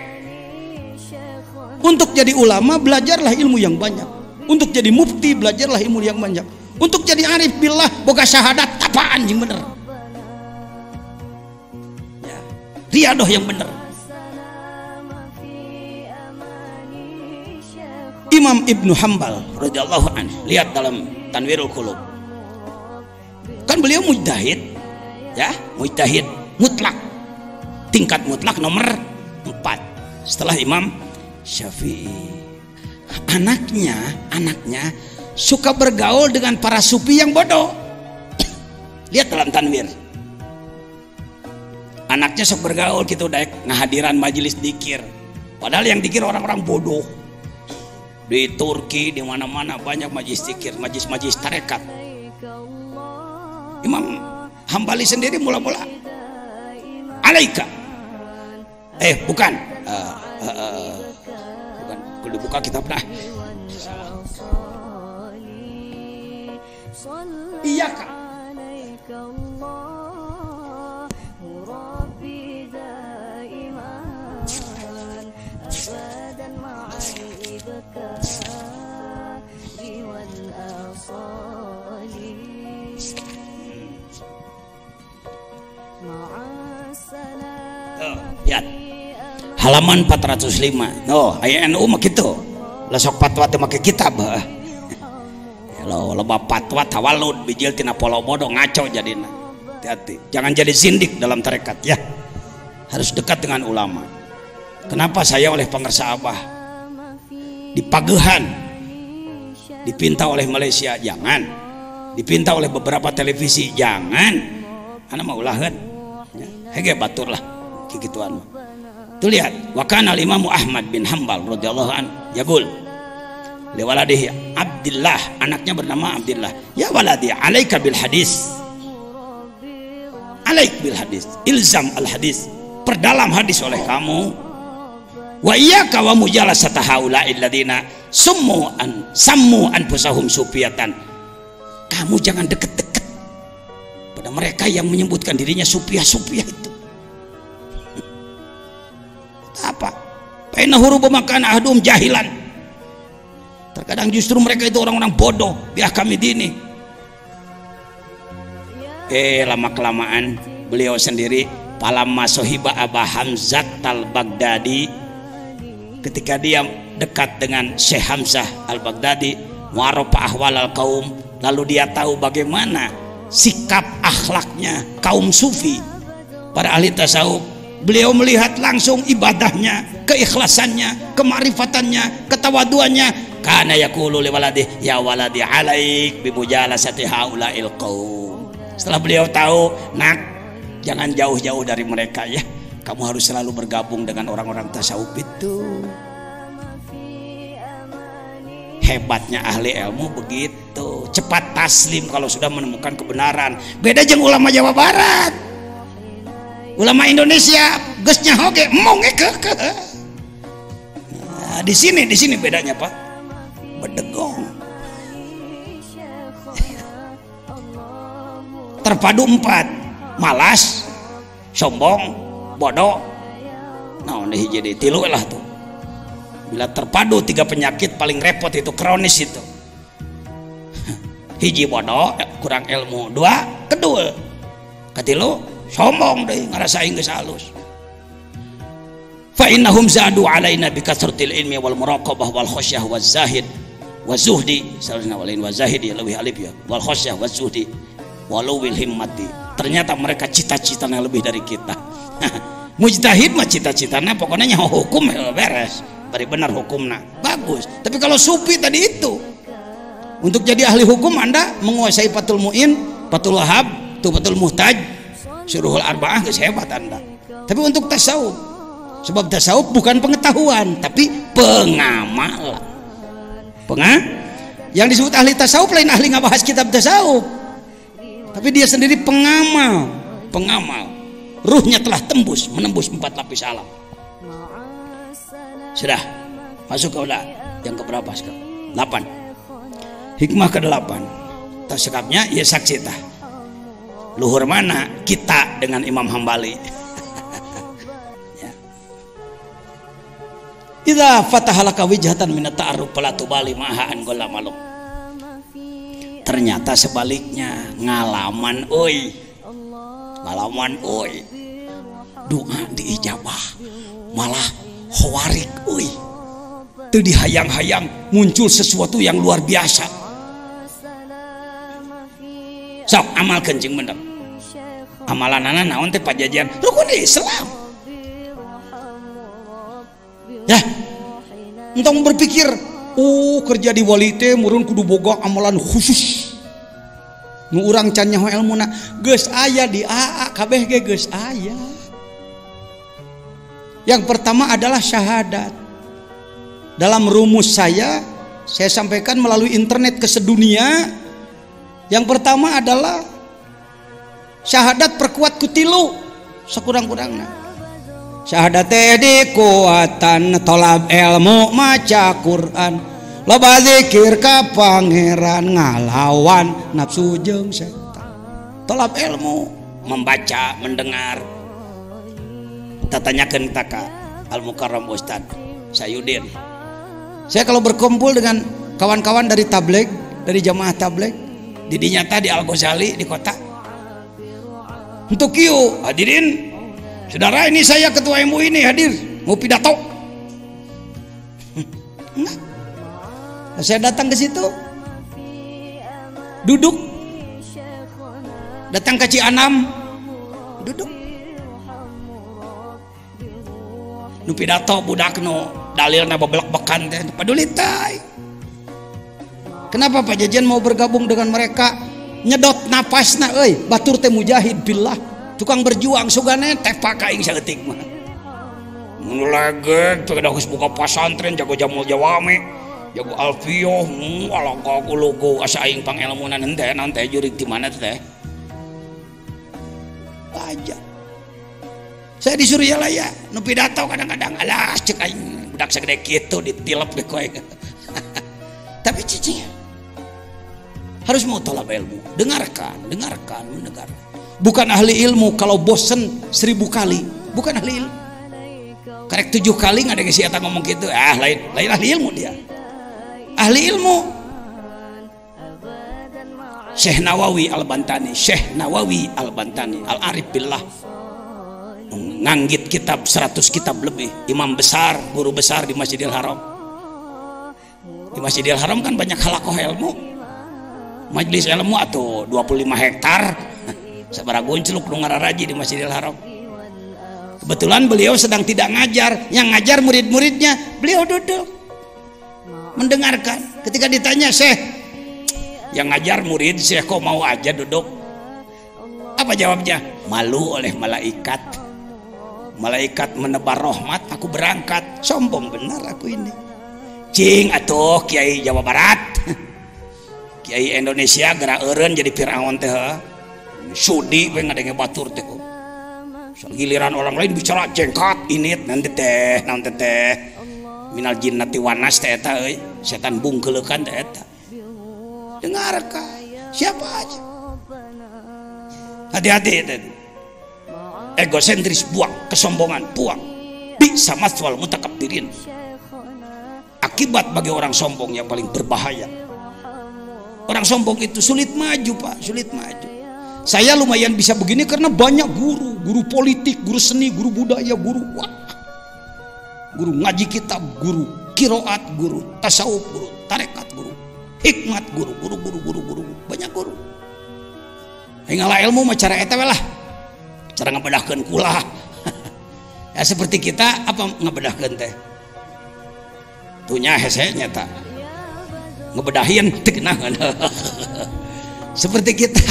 Untuk jadi ulama belajarlah ilmu yang banyak. Untuk jadi mufti belajarlah ilmu yang banyak. Untuk jadi arif billah boga syahadat tapaan yang bener. Ya, riadoh yang bener. Imam Ibnu Hambal radhiyallahu anhu, lihat dalam Tanwirul Qulub. Kan beliau mujtahid, ya, mujtahid mutlak. Tingkat mutlak nomor 4 setelah Imam Syafi'i. Anaknya suka bergaul dengan para sufi yang bodoh. Lihat dalam Tanwir. Anaknya sok bergaul gitu daek ngahadiran majelis dikir. Padahal yang dikir orang-orang bodoh. Di Turki di mana-mana banyak majelis dikir, majelis tarekat. Imam Hambali sendiri mula-mula alaika. Bukan. Bukan dibuka kitabnya. Iya kak. Lihat halaman 405. Aya NU mah gitu. Lesok fatwa teh make kitab. Loba fatwa tawalud bijil tina polo bodoh ngaco jadina. Hati-hati. Jangan jadi zindik dalam tarekat ya. Harus dekat dengan ulama. Kenapa saya oleh pengersa Abah dipagehan, dipinta oleh Malaysia? Jangan. Dipinta oleh beberapa televisi? Jangan. Ana mah ulaheun. Hege batur lah kikituan. Tuh lihat, wa kana al-Imam Ahmad bin Hambal radhiyallahu an yaqul li waladihi Abdullah, anaknya bernama Abdullah, ya waladi alaika bil hadis. Alaik bil hadis, ilzam al hadis, perdalam hadis oleh kamu. Wa iyyaka wa mujalasata haula'il ladina sammu anfusahum sufiyatan. Kamu jangan deket-deket pada mereka yang menyebutkan dirinya sufiah itu. Apa? Paina hurubu makan ahdum jahilan. Terkadang justru mereka itu orang-orang bodoh biah kami dini. Lama kelamaan beliau sendiri palamma sohiba Aba Hamzah al-Baghdadi, ketika dia dekat dengan Syekh Hamzah al-Baghdadi, warafa ahwal al-qaum, lalu dia tahu bagaimana sikap akhlaknya kaum sufi, para ahli tasawuf. Beliau melihat langsung ibadahnya, keikhlasannya, kemarifatannya, ketawaduannya. Kana yaqulu li waladi ya waladi alaik bi mujalasati haula'il qaum. Setelah beliau tahu, nak, jangan jauh-jauh dari mereka ya. Kamu harus selalu bergabung dengan orang-orang tasawuf itu. Hebatnya ahli ilmu begitu, cepat taslim kalau sudah menemukan kebenaran. Beda jeung ulama Jawa Barat. Ulama Indonesia gesnya hoge mong keke. Nah, di sini bedanya Pak, bedegong. Terpadu 4, malas, sombong, bodoh. Nah, ini jadi tilu lah tuh. Bila terpadu 3 penyakit paling repot itu kronis itu. Hiji bodoh, kurang ilmu. 2 kedul. Katilu sombong deh, ngerasain geus halus. Fa innahum zadu alaina bi kasratil ilmi wal muraqabah wal khasyah waz zahid waz zuhdi. Sallallahu alaihi wa zahidi lebih alif ya. Wal khasyah waz zuhdi walawil himmati. Ternyata mereka cita-citanya lebih dari kita. Mujtahid mah cita-citanya pokoknya nyaho hukum beres, bari benar hukumna. Bagus. Tapi kalau sufi tadi itu, untuk jadi ahli hukum Anda menguasai Fathul Muin, Fathul Wahab, Tuhfatul Muhtaj, Syuruhul Arba'ah geus hebat Anda. Tapi untuk tasawuf, sebab tasawuf bukan pengetahuan tapi pengamalan. Yang disebut ahli tasawuf lain ahli ngabahas kitab tasawuf, tapi dia sendiri pengamal. Ruhnya telah menembus 4 lapis alam. Sudah masuk ke yang keberapa sekarang? 8. Hikmah ke-8. Tersekapnya ya saksi tah. luhur mana kita dengan Imam Hambali. Ya. Idza fatahalaka wijhatan min at-ta'arruf fala tubali ma'ha an gola malum. Ternyata sebaliknya ngalaman euy. Ngalaman euy. Doa diijabah. Malah khawarik euy. Teu dihayang-hayang muncul sesuatu yang luar biasa. Sok amalkeun jeung bener. Amalanana naon teh pajajian rukun Islam. Ya. Entong berpikir, kerja di wali teh meureun kudu boga amalan khusus. Nu urang can nyaho elmuna geus aya di AA kabeh ge geus aya. Yang pertama adalah syahadat. Dalam rumus saya sampaikan melalui internet ke sedunia. Yang pertama adalah syahadat perkuat kutilu sakurang-kurangna. Syahadat di kuatan tolab ilmu maca Quran loba zikir ka pangeran ngalawan nafsu jeung setan. Tolab ilmu membaca mendengar. Tatanyakeun ka Al Mukarram Ustad Sayudin. Saya kalau berkumpul dengan kawan-kawan dari tabligh, dari jamaah tabligh di dinyata di Al Ghazali di kota. Untuk kieu hadirin saudara, ini saya ketua MUI ini hadir mau pidato. Nah, saya datang ke situ, duduk, datang ke Cianam, duduk. Nu pidato budak nu dalilna bablek-bekan teh paduli teh. Kenapa Pak Jajan mau bergabung dengan mereka? Nyedot napasna euy, batur teh mujahid billah. Tukang berjuang sugane tepak ka aing saeutik mah. Mun lagek teu da geus buka pasantren jago jamul jawame, jago alfiyah, alangka kulugu asa aing pangelmunan henteu naon teh jurig di mana teh. Aja. Saya disuruh ya lah ya, nu pidato kadang-kadang alas cek aing budak sagede kitu ditilep ge ku aing. Tapi cici harus mau talab ilmu, dengarkan, mendengar. Bukan ahli ilmu kalau bosen 1000 kali, bukan ahli ilmu. Karek 7 kali nggak ada kesiatan ngomong gitu, lain ahli ilmu dia. Ahli ilmu. Syekh Nawawi Al-Bantani, Al-Arif Billah, nganggit kitab 100 kitab lebih. Imam besar, guru besar di Masjidil Haram. Di Masjidil Haram kan banyak halakoh ilmu. Majelis ilmu atau 25 hektar. Sabaraha goncluk nu ngararaji di Masjidil Haram. Kebetulan beliau sedang tidak ngajar, yang ngajar murid-muridnya, beliau duduk mendengarkan. Ketika ditanya, "Syekh," yang ngajar murid, "Syekh kok mau aja duduk?" Apa jawabnya? "Malu oleh malaikat. Malaikat menebar rahmat, aku berangkat." Sombong benar aku ini. Cing atuh Kiai Jawa Barat. Kiai Indonesia gerak eureun jadi Firaun teh. Sudi we ngadenge batur teh. Giliran orang lain bicara jengkat init nanti teh minal jinnati wanas teh eta euy, setan bungkeulekan teh eta. Dengarkan siapa aja. Hati-hati teh. Egosentris buang, kesombongan buang. Bisa maswal mutakabbirin. Akibat bagi orang sombong yang paling berbahaya. Orang sombong itu sulit maju, Pak, sulit maju. Saya lumayan bisa begini karena banyak guru politik, guru seni, guru budaya, guru ngaji kitab, guru kiroat, guru tasawuf, guru tarekat, guru hikmat, guru, banyak guru. Ingala ilmu mah cara eta lah, cara ngabedahkeun kula. Ya seperti kita apa ngabedahkeun teh? Tunya hese nyata. Ngebedahin tegenahan. Seperti kita.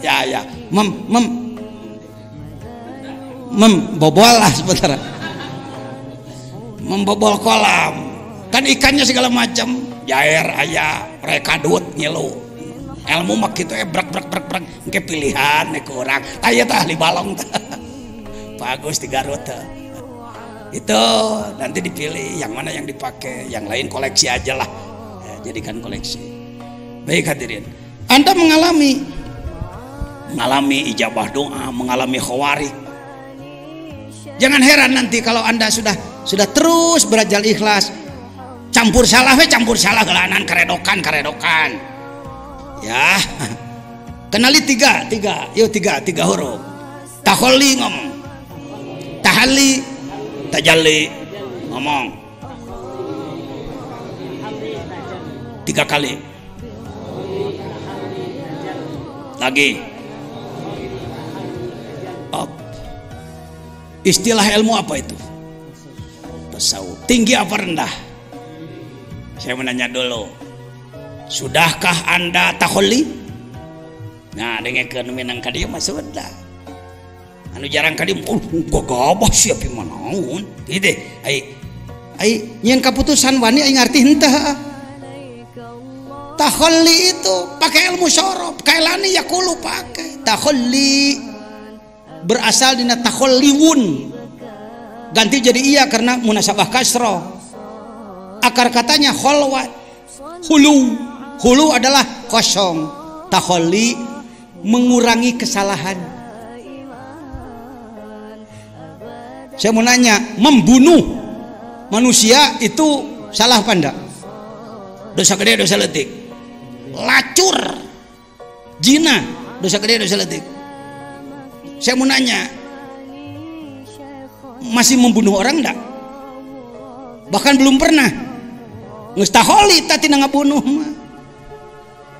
Ya membobol lah sebentar, membobol kolam kan ikannya segala macam, jair aya rekadut ngilu ilmu mah kitu brak engke pilihan nek urang aya tah ahli balong tah bagus di Garut itu nanti dipilih yang mana yang dipakai, yang lain koleksi aja lah ya, jadikan koleksi. Baik hadirin, Anda mengalami mengalami ijabah doa, mengalami khawarik. Jangan heran nanti kalau Anda sudah terus berajal ikhlas, campur salah gelanan karedokan. Ya. Kenali tiga huruf. Taholli ngomong. Tahalli, tajalli ngomong. 3 kali. Lagi. Up. Istilah ilmu apa itu? Tasawuf. Tinggi apa rendah? Saya menanya dulu. Sudahkah Anda taholli? Nah, dengekeun minang ka dieu mah sudah. Anu jarang ka dieu, gagabah sia pi manaon. Kitu ai nyeun kaputusan wani ai ngarti henteu. Taholli itu pakai ilmu syarab, kailani yaqulu pakai. Taholli berasal dina takholliwun. Ganti jadi iya karena munasabah kasroh. Akar katanya kholwat. Hulu adalah kosong. Takholli mengurangi kesalahan. Saya mau nanya, membunuh manusia itu salah apa enggak? Dosa gede, dosa letik. Lacur, zina, dosa gede, dosa letik. Saya mau nanya, masih membunuh orang enggak? Bahkan belum pernah. Geus taholli tadi ngabunuh mah.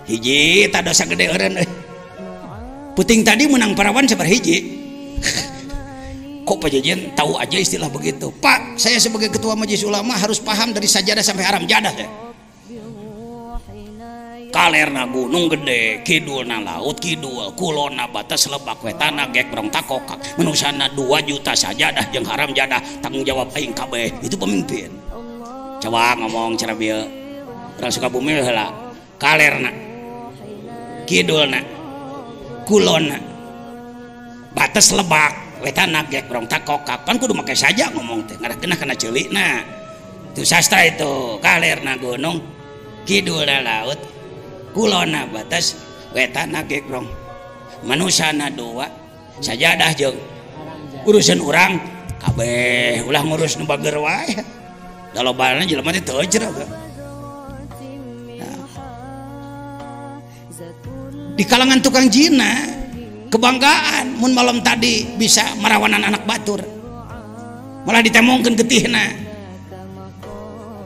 Hiji tak dosa gede eureun euy. Puting tadi menang parawan sabar hiji. Kok Pak Jajan tahu aja istilah begitu? Pak, saya sebagai ketua majelis ulama harus paham dari sajadah sampai haram jadah ya. Kalerna gunung gede, kidulna laut kidul, kulona batas lebak wetana gek brong takokak, menusana 2 juta sajadah jeung haram jadah, tanggung jawab aing kabeh. Itu pemimpin. Coba ngomong cara bieu. Urang Sukabumi heula. Kalerna, kidulna, kulona, batas lebak wetana gek brong takokak. Kan kudu make saja ngomong teh, ngarakna kana ceulikna. Itu sastra itu. Kalerna gunung, kidulna laut, kulona batas wetana gegrong, manusana 2 sajadah jeung urusan urang kabeh ulah ngurus nu bager wae. Dalobana jelema teh teu cerah. Nah. Di kalangan tukang jina kebanggaan mun malam tadi bisa marawanan anak batur. Malah ditemongkeun getihna.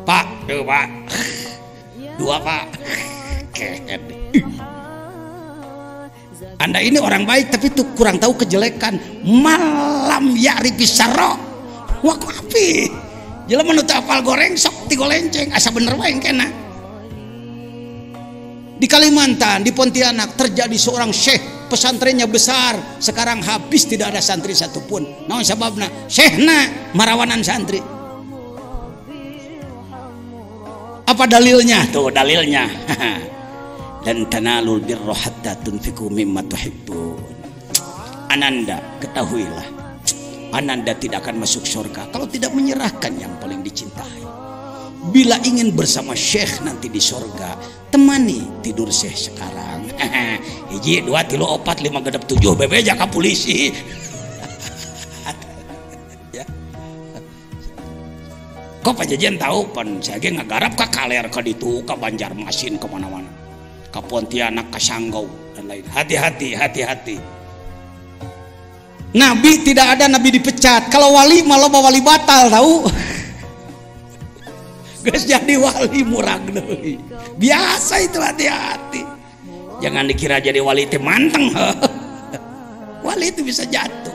Pak, tuh Pak. 2 Pak. Anda ini orang baik tapi tuh kurang tahu kejelekan. Malam ya'rifi syarra wa qafi. Jelema nu teu apal goreng sok tigolenceng asa bener wae kena. Di Kalimantan, di Pontianak terjadi seorang syekh, pesantrennya besar, sekarang habis tidak ada santri satupun. Naon sababna? Syekhna marawanan santri. Apa dalilnya? Tuh dalilnya. Dan tanalul birra hatta tunfiqu mimma tuhibbun. Ananda, ketahuilah, Ananda tidak akan masuk surga kalau tidak menyerahkan yang paling dicintai. Bila ingin bersama syekh nanti di surga, temani tidur syekh sekarang. 1, 2, 3, 4, 5, 6, 7 bebe jaka polisi. Ya. Kok Pak Jajan tahu pan saya ge ngagarap ka Kaler ka ditu ka Banjarmasin ke mana-mana. Ka Pontianak, ka Sanggau dan lain. Hati-hati. Nabi tidak ada nabi dipecat. Kalau wali malah wali batal tahu. Geus jadi wali murag deui. Biasa itu, hati-hati. Jangan dikira jadi wali teh manteng. Wali itu bisa jatuh.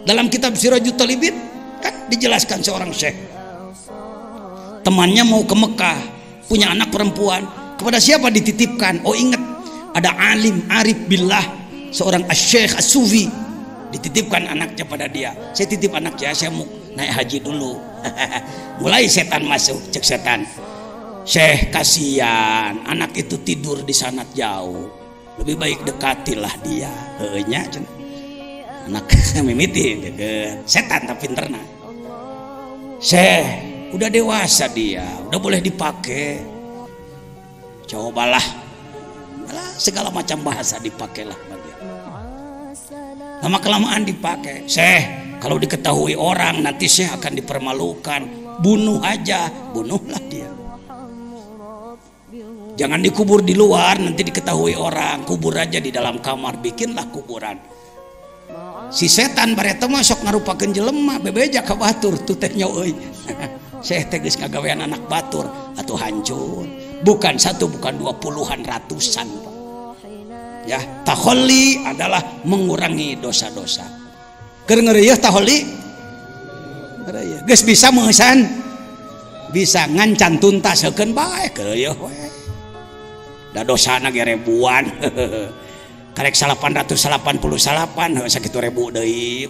Dalam kitab Sirajut Talibin kan dijelaskan seorang syekh. Temannya mau ke Mekah, punya anak perempuan. Kepada siapa dititipkan? Oh ingat, ada alim arif billah, seorang asy-syekh as-sufi, dititipkan anaknya pada dia. Saya titip anaknya, saya mau naik haji dulu. Mulai setan masuk, cek setan, Syekh kasihan anak itu tidur di sana jauh, lebih baik dekatilah dia. Heunya anak mimiti deket setan tapi pinterna. Syekh udah dewasa dia, udah boleh dipakai. Cobalah segala macam bahasa dipakailah bagi. lama kelamaan dipakai. Syekh, kalau diketahui orang nanti Syekh akan dipermalukan, bunuh aja, bunuhlah dia. Jangan dikubur di luar, nanti diketahui orang, kubur aja di dalam kamar, bikinlah kuburan. Si setan bareta mah sok ngarupakeun jelema, bebeja ka batur tuh teh nya euy. Syekh teh geus ngagawean anak batur atuh hancur. Bukan satu, bukan 20 puluhan, ratusan. Ya, taholli adalah mengurangi dosa-dosa. Keur ngeureuyeuh taholli? Ngeureuyeuh. Geus bisa meusan? Bisa ngancan tuntasekeun bae keureueuh we. Da dosana ge ribuan. Karek 888 sakitu ribu deui.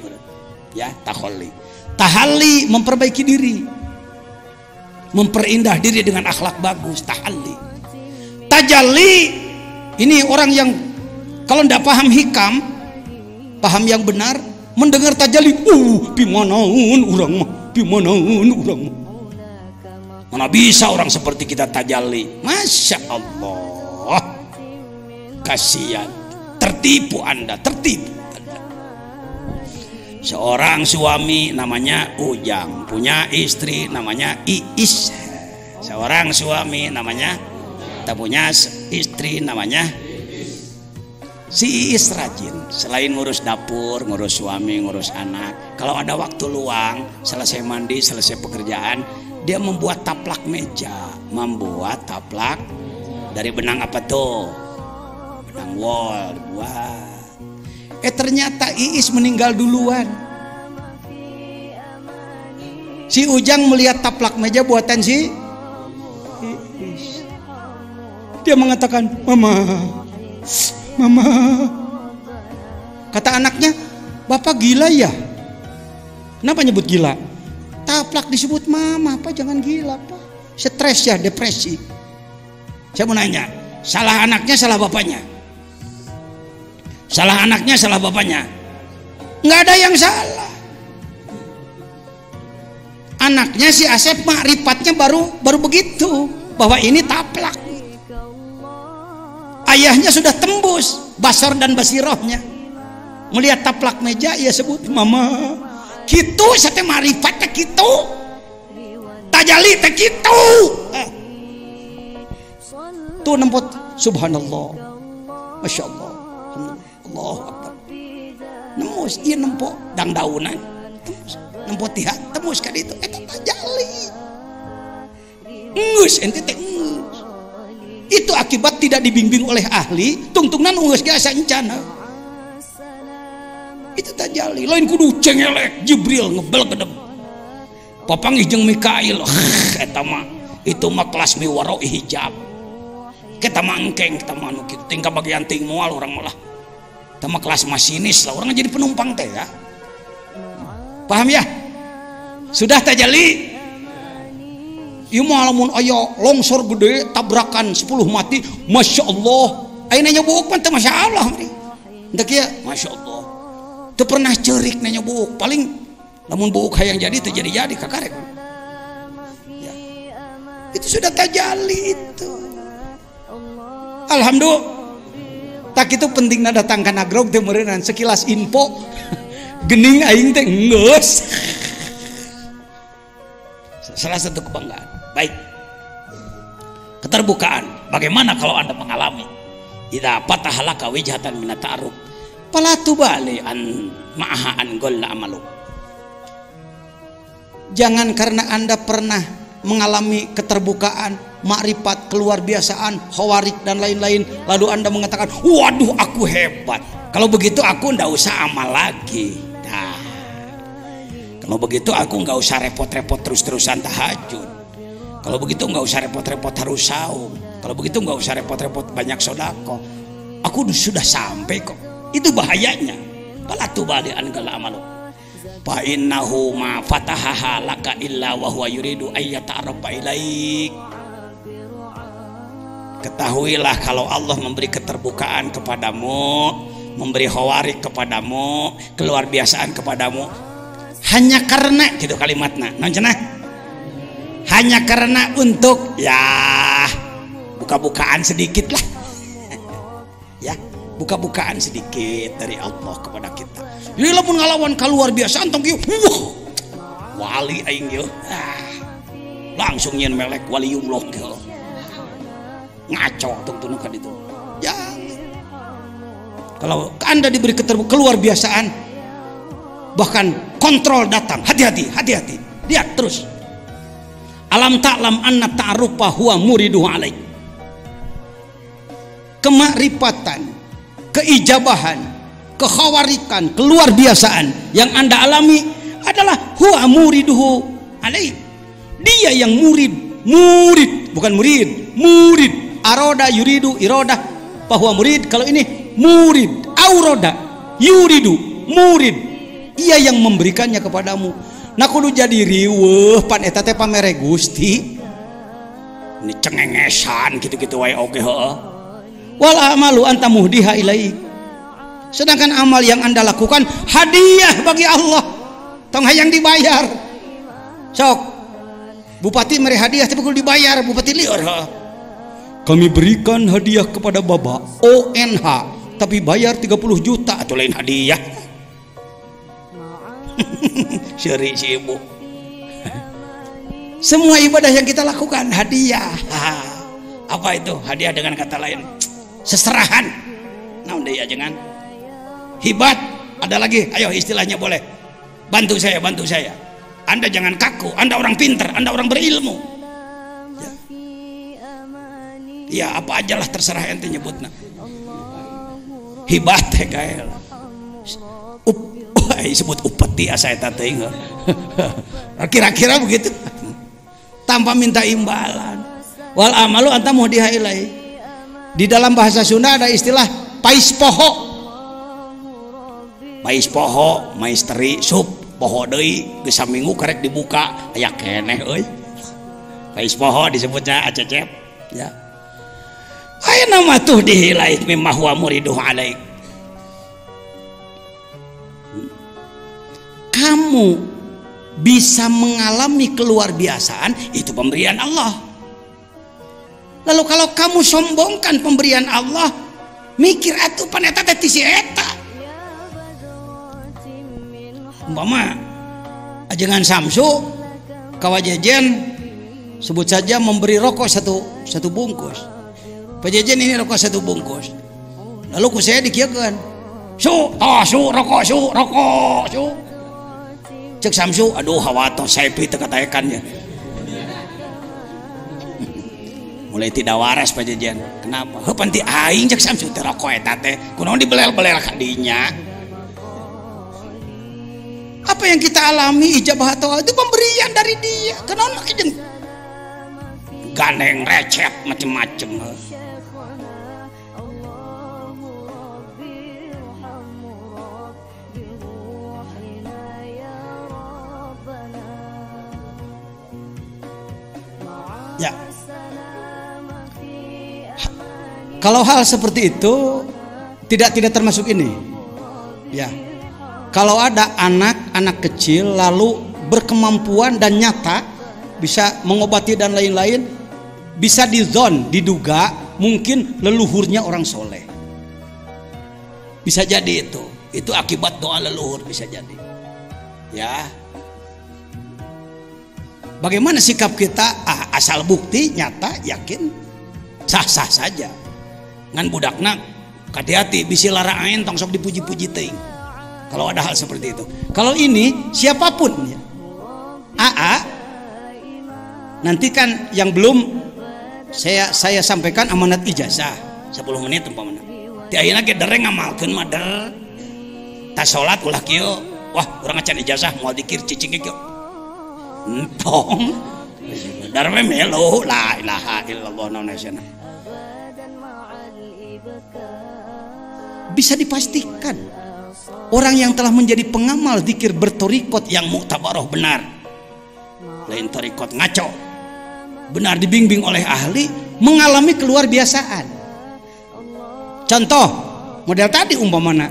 Ya, taholli. Tahalli memperbaiki diri. Memperindah diri dengan akhlak bagus, tahalli. Tajalli ini orang yang kalau tidak paham hikam, paham yang benar, mendengar tajalli, pimanaun urang mah, pimanaun urang mah. Mana bisa orang seperti kita tajalli? Masya Allah, kasihan, tertipu Anda, tertipu. Seorang suami namanya Ujang, punya istri namanya Iis. Seorang suami namanya, tak punya istri namanya si Iis rajin. Selain ngurus dapur, ngurus suami, ngurus anak, kalau ada waktu luang, selesai mandi, selesai pekerjaan, dia membuat taplak meja. Membuat taplak dari benang apa tuh? Benang wol dibuat. Ternyata Iis meninggal duluan. Si Ujang melihat taplak meja buatan si Iis. Dia mengatakan, Mama. Kata anaknya, Bapak gila ya? Kenapa nyebut gila? Taplak disebut mama, Pak, jangan gila, Pak. Stres ya, depresi. Saya mau nanya, salah anaknya, salah bapaknya? Salah anaknya, salah bapaknya? Nggak ada yang salah. Anaknya si Asep makrifatnya baru begitu, bahwa ini taplak. Ayahnya sudah tembus basor dan basirohnya. Melihat taplak meja, ia sebut mama. Kitu sate makrifatnya kitu. Tajalli teh kitu. Tuh nempot, subhanallah, masya Allah. Allahu Akbar. Nemus ieu nempo dang daunan. Nempo tiha tembus ka ditu eta tajalli. Geus ente teh geus. Itu akibat tidak dibimbing oleh ahli, tungtungna geus ge asa encana. Itu tajalli, lain kudu cengelek Jibril ngebel gedem. Papanggih jeung Mikail, eta mah itu mah kelas miwaro hijab. Kita mangkeng, kita mah nu kitu tingkah bagian ting moal urang malah. Sama kelas masinis lah, orang jadi penumpang teh ya. Paham ya? Sudah tajalli. Ieu mah lamun aya longsor gede tabrakan 10 mati, masya Allah. Ayeuna nyobuuk mah teh masya Allah mari. Entah kieu, masya Allah. Teu pernah ceurik na nyobuuk, paling lamun buuk hayang jadi teu jadi kakarek. Ya. Itu sudah tajalli itu. Alhamdulillah. Tak itu pentingnya datang ke nagrog teh meureunnan sekilas info gening aing teh geus. Salah satu kebanggaan. Baik. Keterbukaan. Bagaimana kalau Anda mengalami idza fatahalaka wijhatan min ta'aruf fala tubali an ma'aha an golla amalu. Jangan karena Anda pernah mengalami keterbukaan, makrifat, keluar biasaan, khawarik dan lain-lain, lalu Anda mengatakan, waduh aku hebat, kalau begitu aku ndak usah amal lagi. Nah, kalau begitu aku nggak usah repot-repot terus-terusan tahajud, kalau begitu nggak usah repot-repot harus saum, kalau begitu nggak usah repot-repot banyak sodako, aku sudah sampai kok. Itu bahayanya. Fala tubali an gala amalu fa innahu ma fatahaha laka illa wa huwa yuridu ayyata'arrafa ilaik. Ketahuilah kalau Allah memberi keterbukaan kepadamu, memberi khawarik kepadamu, keluar biasaan kepadamu, hanya karena gitu kalimatnya, non cenah, hanya karena untuk ya buka-bukaan sedikit lah, ya buka-bukaan sedikit dari Allah kepada kita. Jadi lamun ngalawan kaluar biasa antong kieu wali aing kieu langsung nyen melek waliullah kieu ngaco tungtun ka ditu ya. Kalau Anda diberi keluar biasaan bahkan kontrol datang, hati-hati lihat terus. Alam ta'lam anna ta'arufa huwa muridu alaik. Kemakrifatan, keijabahan, kekhawarikan, keluar biasaan yang Anda alami adalah huwa muriduhu alaik. Dia yang murid bukan murid. Aroda yuridu irodah bahwa murid. Kalau ini murid auroda yuridu murid, ia yang memberikannya kepadamu. Nah kudu jadi riweuh pan eta teh pamere Gusti. Ini cengengesan gitu-gitu wae oge heueuh. Wal amalu anta muhdiha ilaik. Sedangkan amal yang Anda lakukan hadiah bagi Allah. Tong hayang dibayar. Sok. Bupati mere hadiah tapi kudu dibayar, bupati lieur heueuh. Kami berikan hadiah kepada Bapak ONH tapi bayar 30 juta atau lain hadiah. Syari si ibu. Semua ibadah yang kita lakukan hadiah. Apa itu hadiah dengan kata lain? Seserahan. Naon deui ajengan? Hibat. Ada lagi, ayo istilahnya boleh. Bantu saya. Anda jangan kaku. Anda orang pintar, Anda orang berilmu. Ya apa aja lah terserah ente nyebutna. Hibat teh gael. Sebut upeti asa eta teh. Kira-kira begitu. Tanpa minta imbalan. Wal amalu anta muhdiha ilai. Di dalam bahasa Sunda ada istilah pais poho. Pais poho, maisteri sup poho deui geus saminggu karek dibuka aya keneh euy. Pais poho disebutnya acecep ya. Aya nama tuh dihilaik mimma huwa muriduh alaik. Kamu bisa mengalami keluar biasaan itu pemberian Allah. Lalu kalau kamu sombongkan pemberian Allah, mikir atuh pan eta teh ti si eta. Umpama ajengan Samsu kawajejen sebut saja memberi rokok satu bungkus. Pajejen ini rokok 1 bungkus. Lalu ku saya dikieukeun. Su rokok. Cek Samsu, aduh hawato sepi teu kataekannya. Mulai tidak waras pajejen. Kenapa? Heuh panti aing cek Samsu teh rokok eta teh. Kunaon dibelel-belel ka dinya. Apa yang kita alami ijabah atau itu pemberian dari dia. Kenaon make jeung gandeng recep macem-macem. Ya. Kalau hal seperti itu tidak termasuk ini. Ya. Kalau ada anak kecil lalu berkemampuan dan nyata bisa mengobati dan lain-lain, bisa diduga mungkin leluhurnya orang soleh. Bisa jadi itu akibat doa leluhur bisa jadi. Ya. Bagaimana sikap kita? Asal bukti nyata yakin sah-sah saja. Ngan budakna hati-hati bisi lara ain tong sok dipuji-puji teuing. Kalau ada hal seperti itu. Kalau ini siapapun ya. Nanti kan yang belum saya sampaikan amanat ijazah 10 menit umpamana. Ti ayeuna ge dereng ngamalkeun mah der. Tas salat ulah kieu. Wah, urang acan ijazah moal dikir cicing kieu. Entong darme melo la ilaha illallah naunasana. Bisa dipastikan orang yang telah menjadi pengamal zikir bertorikot yang muktabaroh benar, lain torikot ngaco, benar dibimbing oleh ahli, mengalami keluar biasaan. Contoh model tadi umpamana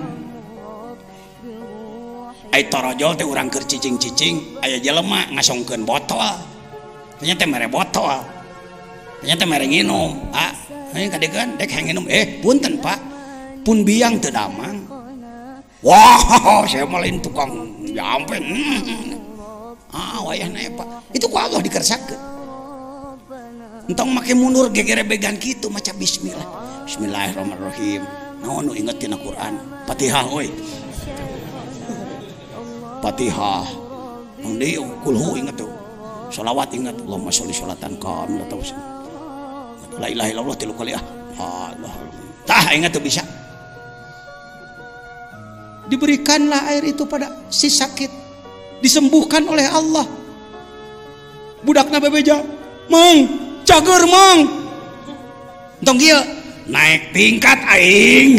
ai torojol teh urang keur cicing-cicing aya jelema ngasongkeun botol. Ternyata mere botol. Ternyata mere nginum. Aya kadegan dek hayang nginum. Punten Pak. pun biang teu damang. Wah, saya malain tukang jampen. Wayahna Pak. Itu ku Allah dikersakeun. Entong make mundur gegerebegan kitu maca bismillah. Bismillahirrahmanirrahim. Naon nu inget tina Quran? Fatihah euy. Fatihah. Mun deui kulhu inget tuh. Sholawat ingat, Allahumma sholli sholatan kamilatan. La ilaha illallah 3 kali Allah. Tah ingat tuh bisa. Diberikanlah air itu pada si sakit, disembuhkan oleh Allah. Budakna bebeja, Mang, cager Mang. Entong kieu naik tingkat aing.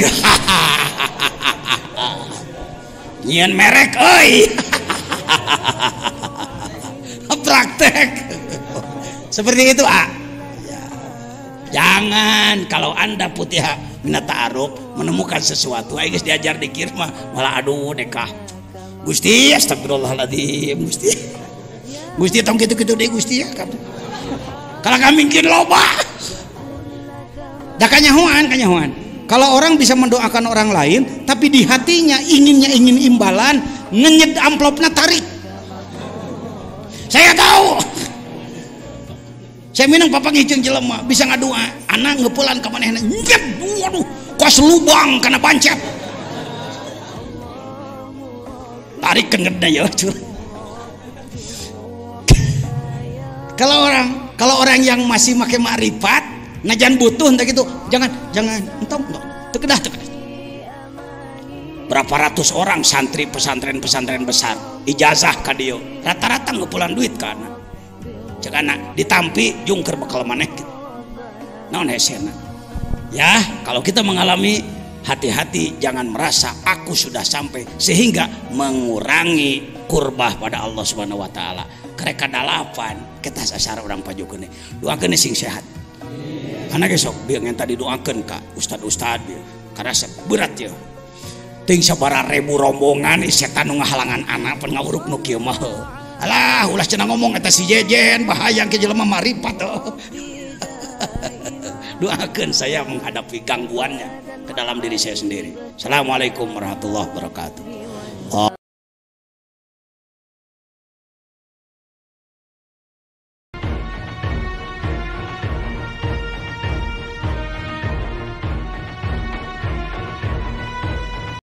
Nyian merek euy. Praktek seperti itu ya. Jangan kalau Anda putih minat ta'aruf menemukan sesuatu aing geus diajar dikir mah malah aduh nekah. Gusti astagfirullahaladzim Gusti tong kitu-kitu deui Gusti ya. Kalau kami mungkin loba da kanyahoan. Kalau orang bisa mendoakan orang lain tapi di hatinya ingin imbalan, ngenyed amplopna tarik. Saya tahu. Saya minang papa ngiceng jelema bisa ngadua anak ngepulan ka manehna. Nyet, waduh, kos lubang kana bancet. Tarik kengedna ya. Kalau orang yang masih make makrifat, najan butuh entah gitu, jangan entong teu kedah. Berapa ratus orang santri pesantren besar ijazah ka dieu rata-rata ngupulan duit kana cegana ditampi jungker bakal maneh gitu. Naon hesena ya, kalau kita mengalami, hati-hati jangan merasa aku sudah sampai sehingga mengurangi kurbah pada Allah Subhanahu wa taala. Karek kadalapan kita sasar orang pajukeun doakeun sing sehat. Kana ge sok bieu ngenta didoakeun ka ustad-ustad karena berat ya. Ting sabaraha ribu rombongan setan nu ngahalangan anak pan ngawuruk nu kieu mah. Alah ulah cenah ngomong eta si jejen bahaya ke jelema marifat. Doakeun saya menghadapi gangguannya ke dalam diri saya sendiri. Assalamualaikum warahmatullahi wabarakatuh.